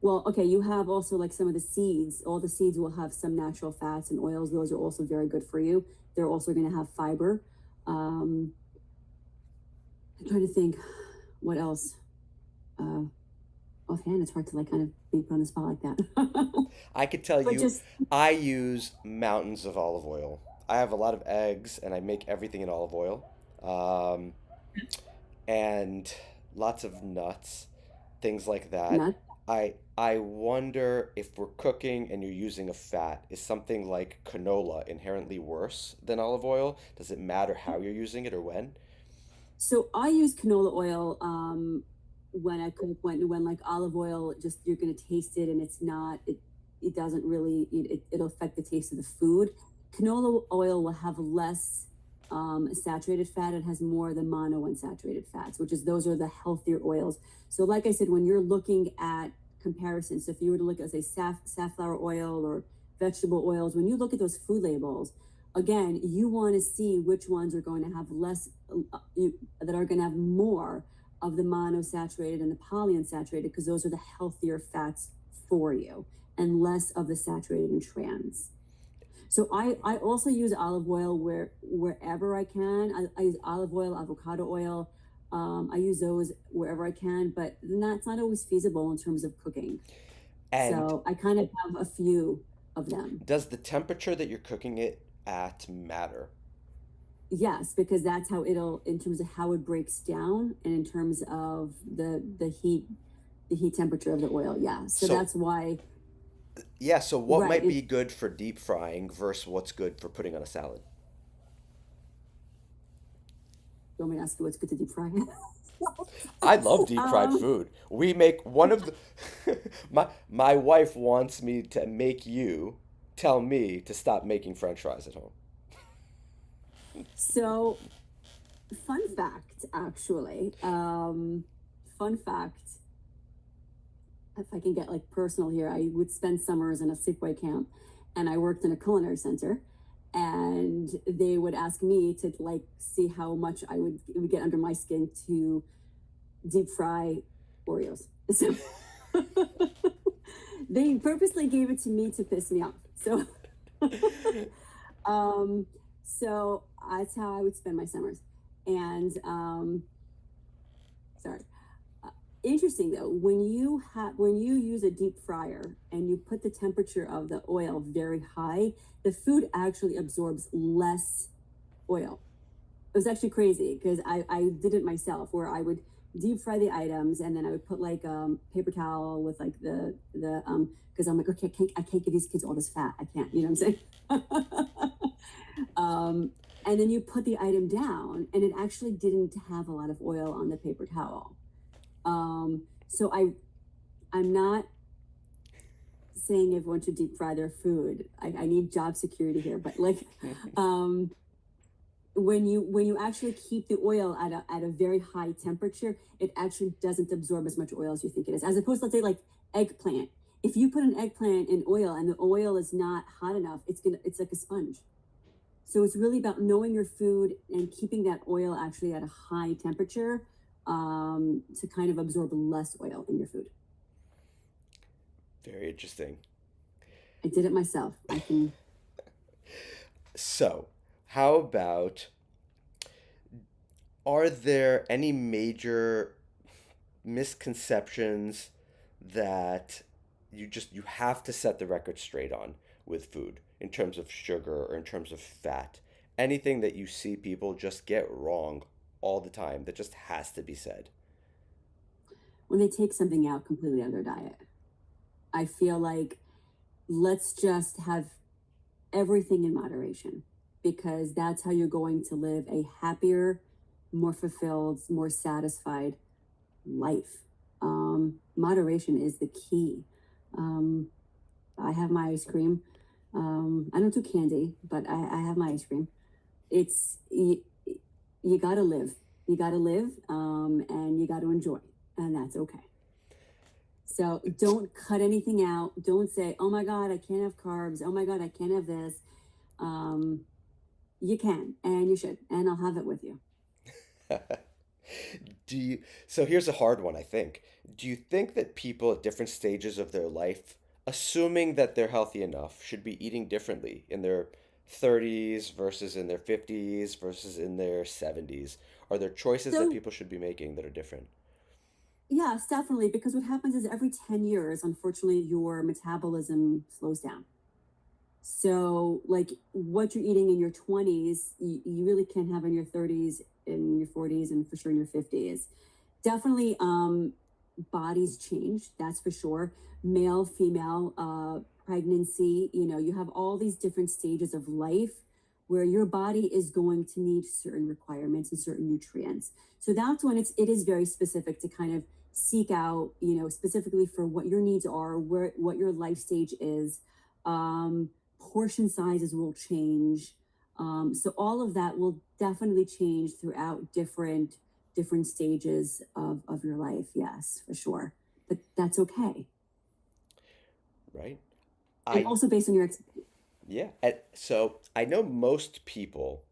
Speaker 1: Well, okay, you have also like some of the seeds. All the seeds will have some natural fats and oils. Those are also very good for you. They're also going to have fiber. Um, I'm trying to think what else. Uh, Offhand, it's hard to like kind of be put on the spot like that.
Speaker 2: I could tell
Speaker 1: But
Speaker 2: you,
Speaker 1: just
Speaker 2: I use mountains of olive oil. I have a lot of eggs, and I make everything in olive oil, um, and lots of nuts, things like that.
Speaker 1: nuts.
Speaker 2: I wonder if we're cooking and you're using a fat, is something like canola inherently worse than olive oil? Does it matter how you're using it or when?
Speaker 1: So I use canola oil when I cook when like olive oil, just you're gonna taste it and it doesn't really it'll affect the taste of the food. Canola oil will have less saturated fat. It has more of the monounsaturated fats, which is those are the healthier oils. So like I said, when you're looking at comparisons, so if you were to look at say safflower oil or vegetable oils, when you look at those food labels, again, you want to see which ones are going to have less, that are going to have more of the monosaturated and the polyunsaturated, because those are the healthier fats for you, and less of the saturated and trans. So I also use olive oil wherever I can. I use olive oil, avocado oil. I use those wherever I can, but that's not always feasible in terms of cooking.
Speaker 2: And
Speaker 1: So I kind of have a few of them.
Speaker 2: does the temperature that you're cooking it at matter?
Speaker 1: Yes, because that's how it'll, in terms of how it breaks down, and in terms of the heat temperature of the oil. Yeah. So
Speaker 2: So,
Speaker 1: that's why,
Speaker 2: yeah, so what
Speaker 1: right.
Speaker 2: might be good for deep frying versus what's good for putting on a salad?
Speaker 1: You want me to ask you what's good to deep fry?
Speaker 2: I love deep fried
Speaker 1: um,
Speaker 2: food. We make one of the my wife wants me to make you tell me to stop making French fries at home.
Speaker 1: so fun fact, actually. Fun fact, if I can get like personal here, I would spend summers in a sleepaway camp, and I worked in a culinary center, and they would ask me to like see how much it would get under my skin to deep fry Oreos. So they purposely gave it to me to piss me off. So um so that's how I would spend my summers. And sorry. Uh, Interesting though, when you use a deep fryer and you put the temperature of the oil very high, the food actually absorbs less oil. It was actually crazy because I did it myself, where I would deep fry the items, and then I would put like paper towel with like the because I'm like, okay, I can't give these kids all this fat. I can't, you know what I'm saying? um, and then you put the item down, and it actually didn't have a lot of oil on the paper towel. So I'm not saying everyone should deep fry their food. I need job security here, but like, um, when you actually keep the oil at a very high temperature, it actually doesn't absorb as much oil as you think it is. As opposed to, let's say, like eggplant. If you put an eggplant in oil and the oil is not hot enough, it's like a sponge. So it's really about knowing your food and keeping that oil actually at a high temperature, to kind of absorb less oil in your food.
Speaker 2: Very interesting.
Speaker 1: I did it myself. I can.
Speaker 2: So, how about, are there any major misconceptions that you have to set the record straight on with food in terms of sugar or in terms of fat? Anything that you see people just get wrong all the time that just has to be said?
Speaker 1: When they take something out completely out of their diet, I feel like let's just have everything in moderation, because that's how you're going to live a happier, more fulfilled, more satisfied life. Moderation is the key. Um, I have my ice cream. I don't do candy, but I have my ice cream. It's you got to live. You got to live, and you got to enjoy, and that's okay. So don't cut anything out. Don't say, "Oh my God, I can't have carbs. Oh my God, I can't have this." Um, you can, and you should, and I'll have it with you.
Speaker 2: Do you, so here's a hard one, I think. Do you think that people at different stages of their life, assuming that they're healthy enough, should be eating differently in their 30s versus in their 50s versus in their 70s? Are there choices that
Speaker 1: So
Speaker 2: people should be making that are different?
Speaker 1: yes, definitely, because what happens is every 10 years, unfortunately, your metabolism slows down. So, like what you're eating in your 20s, you really can't have in your 30s, in your 40s, and for sure in your 50s. Definitely, bodies change, that's for sure. Male, female, pregnancy, you have all these different stages of life where your body is going to need certain requirements and certain nutrients. So that's when it is very specific to kind of seek out, specifically for what your needs are, where what your life stage is. Um, Portion sizes will change. So all of that will definitely change throughout different stages of your life. Yes, for sure. But that's okay.
Speaker 2: Right?
Speaker 1: And
Speaker 2: I,
Speaker 1: also based on your
Speaker 2: yeah. So I know most people,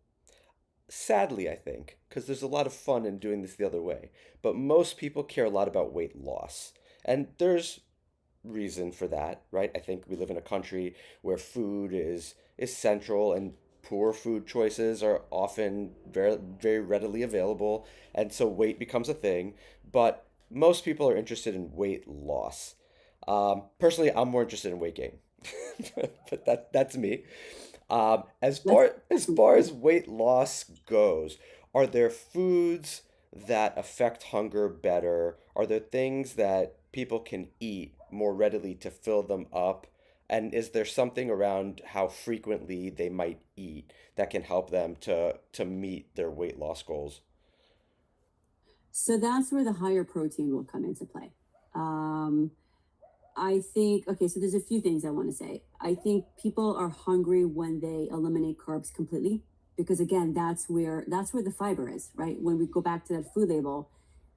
Speaker 2: sadly, I think, because there's a lot of fun in doing this the other way, but most people care a lot about weight loss. And there's reason for that, right? I think we live in a country where food is central, and poor food choices are often very very readily available, and so weight becomes a thing. But most people are interested in weight loss. Personally, I'm more interested in weight gain, but that's me. As
Speaker 1: that's
Speaker 2: far as weight loss goes, are there foods that affect hunger better? Are there things that people can eat more readily to fill them up? And is there something around how frequently they might eat that can help them to meet their weight loss goals?
Speaker 1: So that's where the higher protein will come into play. Um, I think, okay, so there's a few things I want to say. I think people are hungry when they eliminate carbs completely, because again, that's where the fiber is, right? When we go back to that food label,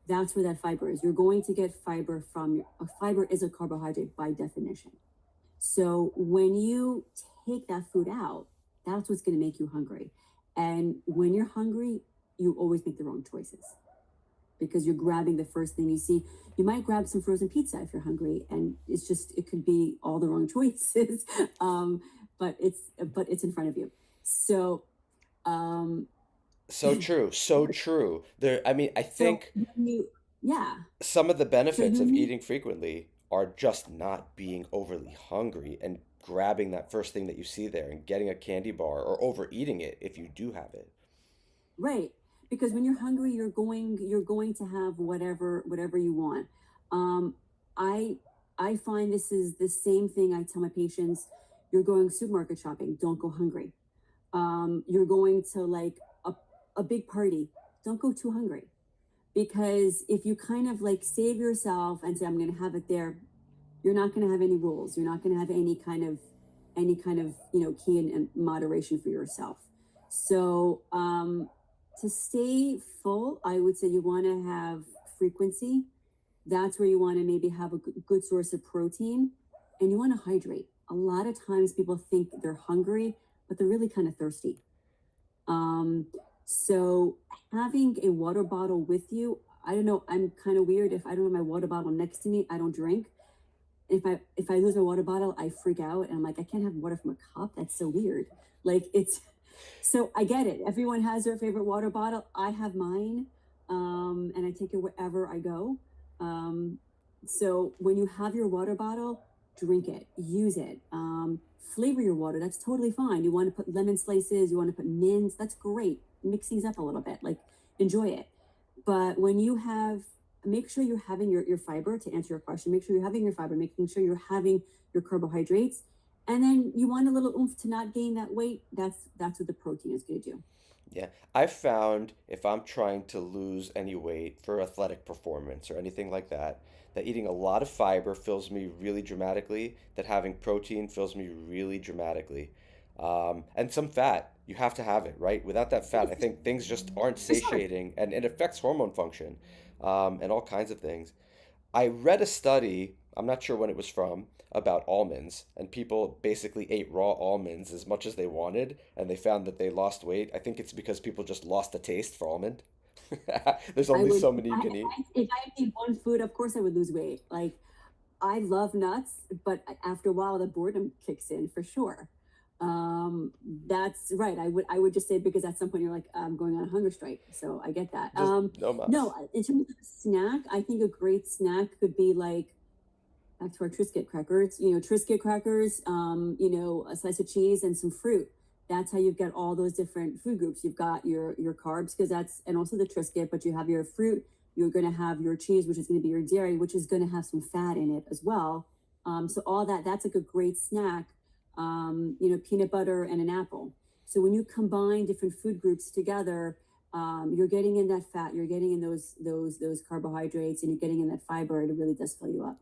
Speaker 1: that's where that fiber is. You're going to get fiber from a fiber is a carbohydrate by definition. So when you take that food out, that's what's going to make you hungry. And when you're hungry, you always make the wrong choices, because you're grabbing the first thing you see. You might grab some frozen pizza if you're hungry, and it could be all the wrong choices. um, but it's in front of you. So um,
Speaker 2: So true, so true. There, I mean, I
Speaker 1: so
Speaker 2: think
Speaker 1: when you yeah,
Speaker 2: some of the
Speaker 1: so
Speaker 2: benefits
Speaker 1: you
Speaker 2: of
Speaker 1: need
Speaker 2: eating frequently are just not being overly hungry and grabbing that first thing that you see there and getting a candy bar or overeating it if you do have it.
Speaker 1: right, because when you're hungry, you're going to have whatever you want. Um, I I find this is the same thing I tell my patients. You're going supermarket shopping, don't go hungry. You're going to like a big party, don't go too hungry. because if you kind of like save yourself and say I'm going to have it there, you're not going to have any rules. You're not going to have any kind of key and moderation for yourself. So to stay full, I would say you want to have frequency. That's where you want to maybe have a good source of protein, and you want to hydrate. A lot of times people think they're hungry, but they're really kind of thirsty. um, so having a water bottle with you, I don't know, I'm kind of weird. If I don't have my water bottle next to me, I don't drink. If I lose my water bottle, I freak out and I'm like, I can't have water from a cup. That's so weird. Like it's so I get it. Everyone has their favorite water bottle. I have mine. And I take it wherever I go. Um, so when you have your water bottle, drink it, use it. Flavor your water. That's totally fine. You want to put lemon slices, you want to put mints. That's great. Mix things up a little bit. Like enjoy it. But when you have, make sure you're having your fiber to answer your question. Make sure you're having your fiber, making sure you're having your carbohydrates. And then you want a little oomph to not gain that weight. That's what the protein is going to do.
Speaker 2: Yeah, I've found if I'm trying to lose any weight for athletic performance or anything like that, that eating a lot of fiber fills me really dramatically, that having protein fills me really dramatically. And some fat, you have to have it, right? Without that fat, I think things just aren't
Speaker 1: For sure.
Speaker 2: satiating and it affects hormone function, and all kinds of things. I read a study, I'm not sure when it was from, about almonds, and people basically ate raw almonds as much as they wanted, and they found that they lost weight. I think it's because people just lost the taste for almond. There's
Speaker 1: I
Speaker 2: only
Speaker 1: would
Speaker 2: so
Speaker 1: if
Speaker 2: many you
Speaker 1: I
Speaker 2: can
Speaker 1: if
Speaker 2: eat.
Speaker 1: I if I ate one food, of course I would lose weight. Like I love nuts, but after a while the boredom kicks in for sure. That's right. I would just say because at some point you're like, I'm going on a hunger strike. So I get that.
Speaker 2: Just no
Speaker 1: No,
Speaker 2: mas.
Speaker 1: in terms of snack, I think a great snack could be like back to our Triscuit crackers, Triscuit crackers, a slice of cheese and some fruit. That's how you've got all those different food groups. You've got your carbs because and also the Triscuit, but you have your fruit. You're going to have your cheese, which is going to be your dairy, which is going to have some fat in it as well. So all that's like a great snack. Peanut butter and an apple. So when you combine different food groups together, you're getting in that fat, you're getting in those carbohydrates, and you're getting in that fiber. It really does fill you up.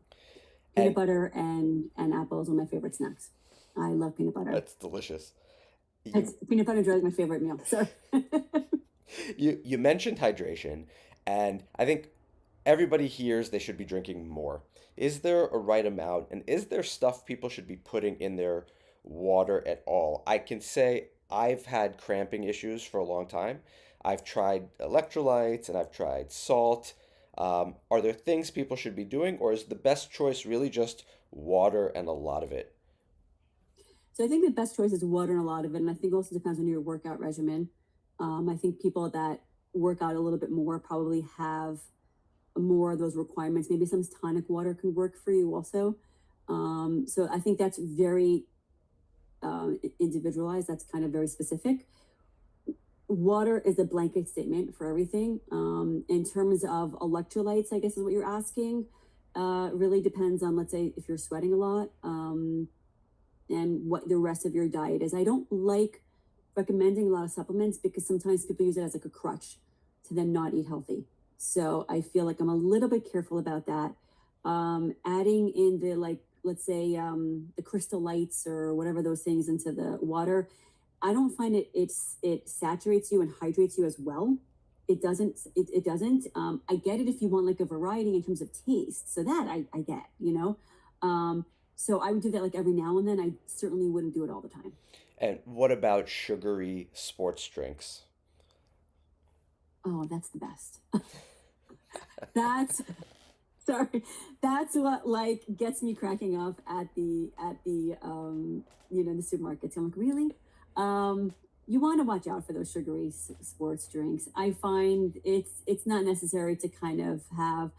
Speaker 1: Peanut
Speaker 2: And
Speaker 1: butter and apples are my favorite snacks. I love peanut butter.
Speaker 2: that's delicious.
Speaker 1: It's
Speaker 2: You
Speaker 1: peanut butter is really my favorite meal. So
Speaker 2: you mentioned hydration, and I think everybody hears they should be drinking more. Is there a right amount, and is there stuff people should be putting in their water at all? I can say I've had cramping issues for a long time. I've tried electrolytes and I've tried salt. Are there things people should be doing, or is the best choice really just water and a lot of it?
Speaker 1: I think the best choice is water and a lot of it, and I think also depends on your workout regimen. I think people that work out a little bit more probably have more of those requirements. Maybe some tonic water can work for you also. So I think that's very individualized. That's kind of very specific. Water is a blanket statement for everything. In terms of electrolytes, I guess is what you're asking. Really depends on, let's say, if you're sweating a lot, and what the rest of your diet is. I don't like recommending a lot of supplements because sometimes people use it as like a crutch to then not eat healthy. So I feel like I'm a little bit careful about that. Adding in the, like, let's say, the crystal lights or whatever those things into the water, I don't find it saturates you and hydrates you as well. It doesn't. I get it if you want like a variety in terms of taste. So that I get. So I would do that like every now and then. I certainly wouldn't do it all the time.
Speaker 2: And what about sugary sports drinks?
Speaker 1: Oh, that's the best. That's sorry. That's what like gets me cracking up at the the supermarkets. I'm like, really? You want to watch out for those sugary sports drinks. I find it's not necessary to kind of have.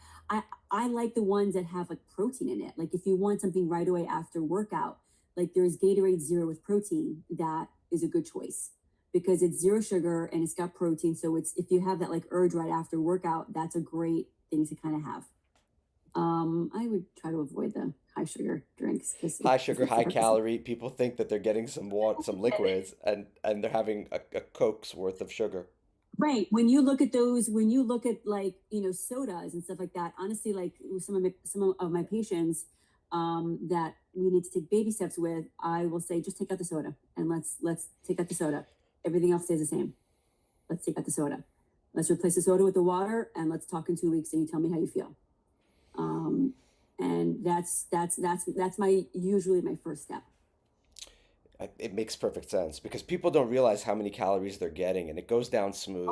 Speaker 1: I like the ones that have like protein in it. Like if you want something right away after workout, like there's Gatorade Zero with protein. That is a good choice because it's zero sugar and it's got protein. So it's if you have that like urge right after workout, that's a great thing to kind of have. I would try to avoid the high sugar drinks because it
Speaker 2: High sugar,
Speaker 1: defeats the
Speaker 2: high
Speaker 1: purpose of
Speaker 2: calorie. People think that they're getting some liquids, and they're having a Coke's worth of sugar.
Speaker 1: Right. When you look at those, when you look at like, sodas and stuff like that, honestly, like with some of my patients that we need to take baby steps with, I will say just take out the soda and let's take out the soda. Everything else stays the same. Let's take out the soda. Let's replace the soda with the water and let's talk in 2 weeks and you tell me how you feel. Um, and that's my usually my first step.
Speaker 2: It makes perfect sense because people don't realize how many calories they're getting, and it goes down
Speaker 1: Oh,
Speaker 2: smooth.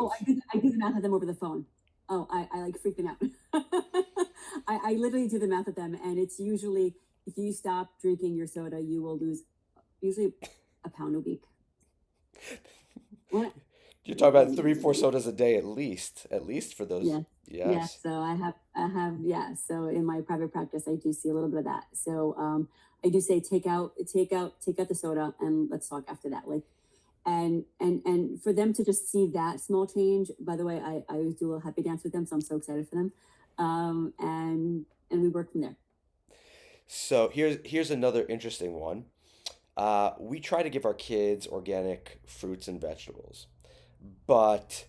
Speaker 1: I do the math with them over the phone. Oh, I like freak them out. I literally do the math with them, and it's usually if you stop drinking your soda, you will lose usually a pound a week. What?
Speaker 2: You're talking about three, four sodas a day at least for those.
Speaker 1: Yes, yes.
Speaker 2: Yes.
Speaker 1: So yeah. So in my private practice, I do see a little bit of that. So I do say take out the soda, and let's talk after that. Like, and for them to just see that small change. By the way, I always do a little happy dance with them, so I'm so excited for them. And we work from there.
Speaker 2: So here's another interesting one. We try to give our kids organic fruits and vegetables, but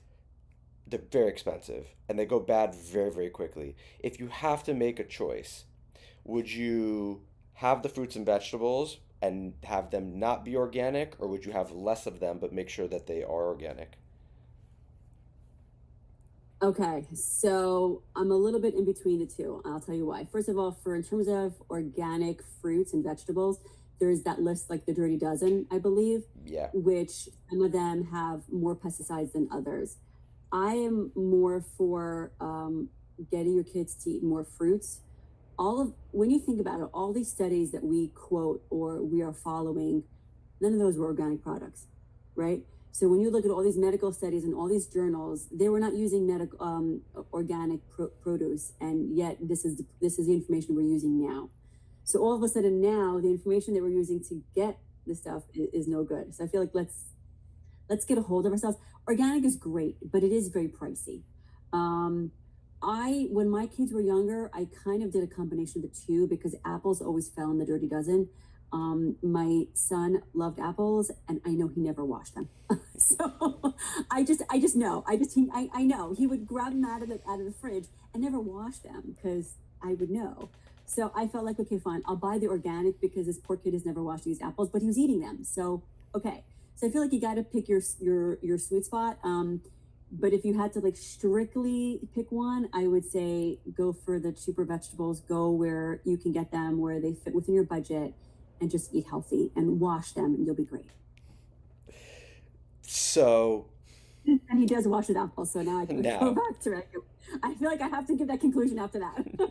Speaker 2: they're very expensive and they go bad very, very quickly. If you have to make a choice, would you have the fruits and vegetables and have them not be organic, or would you have less of them but make sure that they are organic?
Speaker 1: Okay, so I'm a little bit in between the two. I'll tell you why. First of all, for in terms of organic fruits and vegetables, there's that list like the Dirty Dozen, I believe,
Speaker 2: Yeah.
Speaker 1: which some of them have more pesticides than others. I am more for getting your kids to eat more fruits. All of when you think about it, all these studies that we quote or we are following, none of those were organic products, right? So when you look at all these medical studies and all these journals, they were not using organic produce, and yet this is the information we're using now. So all of a sudden now, the information that we're using to get the stuff is no good. So I feel like let's get a hold of ourselves. Organic is great, but it is very pricey. Um, I when my kids were younger, I kind of did a combination of the two because apples always fell in the Dirty Dozen. My son loved apples, and I know he never washed them. So I just know. I know he would grab them out of the fridge and never wash them because I would know. So I felt like, okay, fine, I'll buy the organic because this poor kid has never washed these apples, but he was eating them. So okay, so I feel like you got to pick your sweet spot. But if you had to like strictly pick one, I would say go for the cheaper vegetables. Go where you can get them, where they fit within your budget, and just eat healthy and wash them, and you'll be great.
Speaker 2: So
Speaker 1: And he does wash his apples, so now I can go
Speaker 2: now,
Speaker 1: back to it. I feel like I have to give that conclusion after that.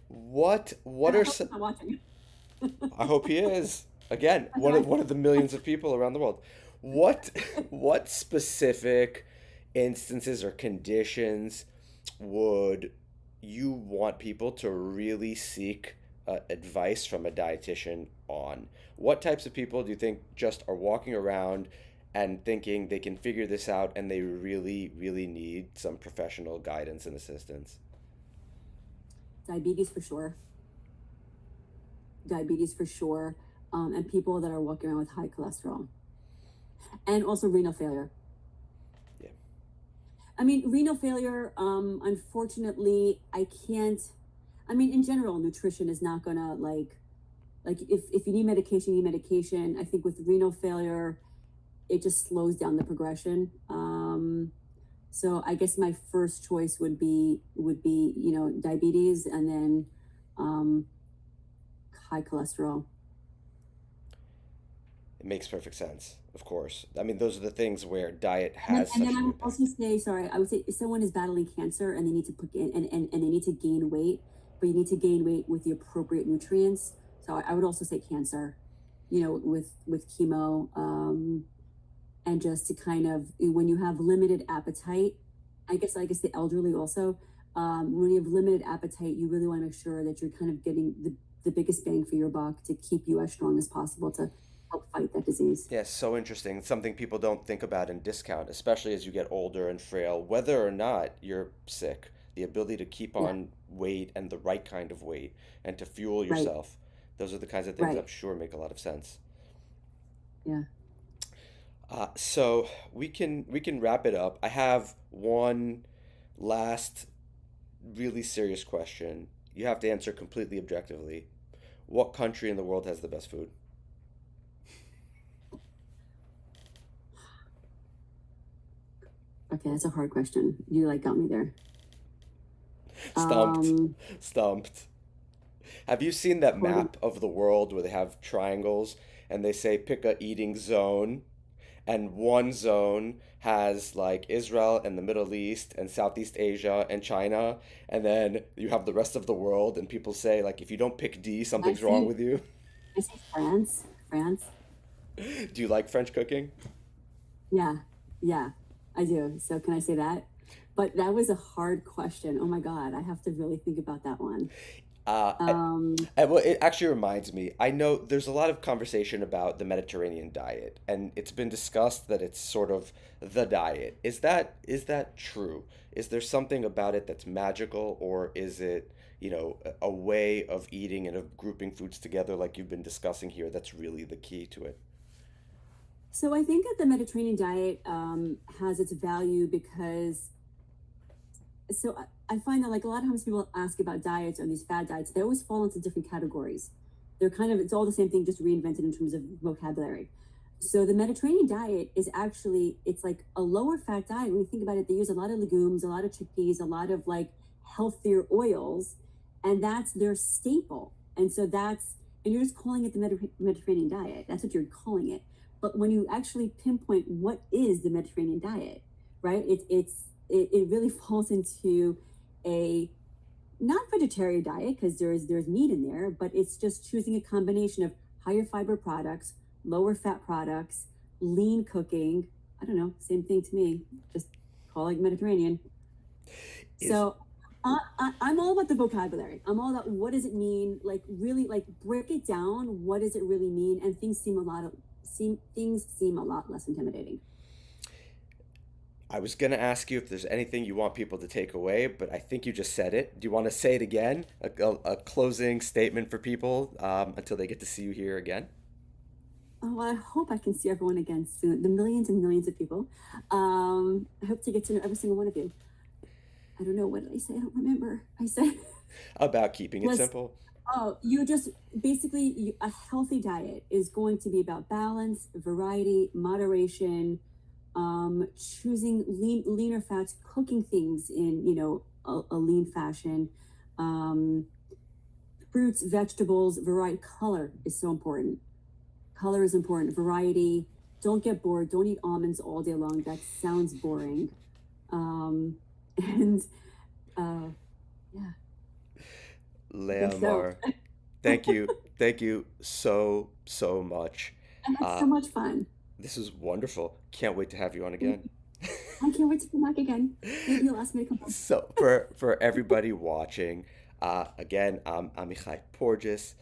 Speaker 2: what
Speaker 1: And I
Speaker 2: are
Speaker 1: hope he's
Speaker 2: some,
Speaker 1: not watching.
Speaker 2: I hope he is. Again,
Speaker 1: Okay.
Speaker 2: one of the millions of people around the world. What what specific instances or conditions would you want people to really seek advice from a dietitian on? What types of people do you think just are walking around and thinking they can figure this out and they really, really need some professional guidance and assistance?
Speaker 1: Diabetes for sure. Diabetes for sure. And people that are walking around with high cholesterol and also renal failure.
Speaker 2: Yeah.
Speaker 1: I mean, renal failure, unfortunately, I can't. I mean, in general, nutrition is not gonna like if you need medication, you need medication. I think with renal failure, it just slows down the progression. So I guess my first choice would be diabetes, and then um, high cholesterol.
Speaker 2: It makes perfect sense, of course. I mean, those are the things where diet
Speaker 1: And then,
Speaker 2: has
Speaker 1: and then
Speaker 2: such
Speaker 1: I
Speaker 2: an
Speaker 1: would
Speaker 2: impact.
Speaker 1: also say, sorry, I would say if someone is battling cancer and they need to put in and they need to gain weight, but you need to gain weight with the appropriate nutrients. So I would also say cancer, with chemo, and just to kind of when you have limited appetite, I guess the elderly also, when you have limited appetite, you really want to make sure that you're kind of getting the biggest bang for your buck to keep you as strong as possible to help fight that disease.
Speaker 2: Yeah, so interesting. It's something people don't think about and discount, especially as you get older and frail, whether or not you're sick. The ability to keep
Speaker 1: Yeah,
Speaker 2: on weight and the right kind of weight and to fuel
Speaker 1: right,
Speaker 2: yourself. Those are the kinds of things
Speaker 1: right.
Speaker 2: I'm sure make a lot of sense.
Speaker 1: Yeah.
Speaker 2: So we can wrap it up. I have one last really serious question. You have to answer completely objectively. What country in the world has the best food?
Speaker 1: Okay, that's a hard question. You like got me there.
Speaker 2: Stumped.
Speaker 1: Um,
Speaker 2: Stumped. Have you seen that
Speaker 1: according,
Speaker 2: map of the world where they have triangles and they say pick a eating zone, and one zone has like Israel and the Middle East and Southeast Asia and China, and then you have the rest of the world, and people say like if you don't pick D,
Speaker 1: I
Speaker 2: something's wrong
Speaker 1: see.
Speaker 2: with you.
Speaker 1: I see France. France.
Speaker 2: Do you like French cooking?
Speaker 1: Yeah, yeah, I do. So can I say that? But that was a hard question. Oh my God, I have to really think about that one.
Speaker 2: Uh,
Speaker 1: Um,
Speaker 2: well, it actually reminds me, I know there's a lot of conversation about the Mediterranean diet, and it's been discussed that it's sort of the diet. Is that true? Is there something about it that's magical, or is it, a way of eating and of grouping foods together like you've been discussing here that's really the key to it?
Speaker 1: so I think that the Mediterranean diet has its value because I find that like a lot of times people ask about diets or these fad diets, they always fall into different categories. They're kind of it's all the same thing, just reinvented in terms of vocabulary. So the Mediterranean diet is actually it's like a lower fat diet. When you think about it, they use a lot of legumes, a lot of chickpeas, a lot of like healthier oils, and that's their staple. And you're just calling it the Mediterranean diet. That's what you're calling it. But when you actually pinpoint what is the Mediterranean diet, right? It really falls into a not vegetarian diet because there's meat in there, but it's just choosing a combination of higher fiber products, lower fat products, lean cooking. I don't know, same thing to me. Just call it Mediterranean.
Speaker 2: Is
Speaker 1: So I'm all about the vocabulary. I'm all about what does it mean? Like really, like break it down. What does it really mean? And things seem a lot less intimidating.
Speaker 2: I was gonna ask you if there's anything you want people to take away, but I think you just said it. Do you want to say it again? A closing statement for people until they get to see you here again?
Speaker 1: Oh, well, I hope I can see everyone again soon. The millions and millions of people. I hope to get to know every single one of you. I don't know what did I say. I don't remember. I said
Speaker 2: About keeping it
Speaker 1: was
Speaker 2: simple.
Speaker 1: you just basically a healthy diet is going to be about balance, variety, moderation, choosing leaner fats, cooking things in a lean fashion, um, fruits, vegetables, variety. Color is so important. Color is important. Variety. Don't get bored. Don't eat almonds all day long. That sounds boring. Um, and uh, yeah, I
Speaker 2: Leah
Speaker 1: think so.
Speaker 2: Amar, thank you so so much.
Speaker 1: I had
Speaker 2: Uh,
Speaker 1: so much fun.
Speaker 2: this was wonderful. Can't wait to have you on
Speaker 1: Thank
Speaker 2: again.
Speaker 1: you. I can't wait to come back again. Maybe you'll ask me to come back.
Speaker 2: So for everybody watching, again, I'm Amichai Porges.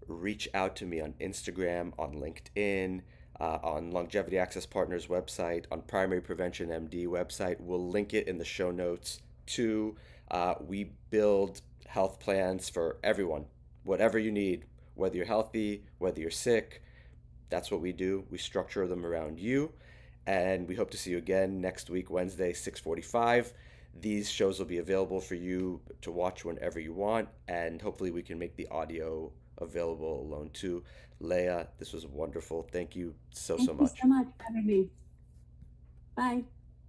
Speaker 2: Reach out to me on Instagram, on LinkedIn, on Longevity Access Partners website, on Primary Prevention MD website. We'll link it in the show notes too. We build health plans for everyone, whatever you need, whether you're healthy, whether you're sick. That's what we do. We structure them around you, and we hope to see you again next week, Wednesday, 6:45. These shows will be available for you to watch whenever you want, and hopefully we can make the audio available alone too. Leah, this was wonderful. Thank you so
Speaker 1: Thank
Speaker 2: so
Speaker 1: you so
Speaker 2: much.
Speaker 1: much for having me. Bye.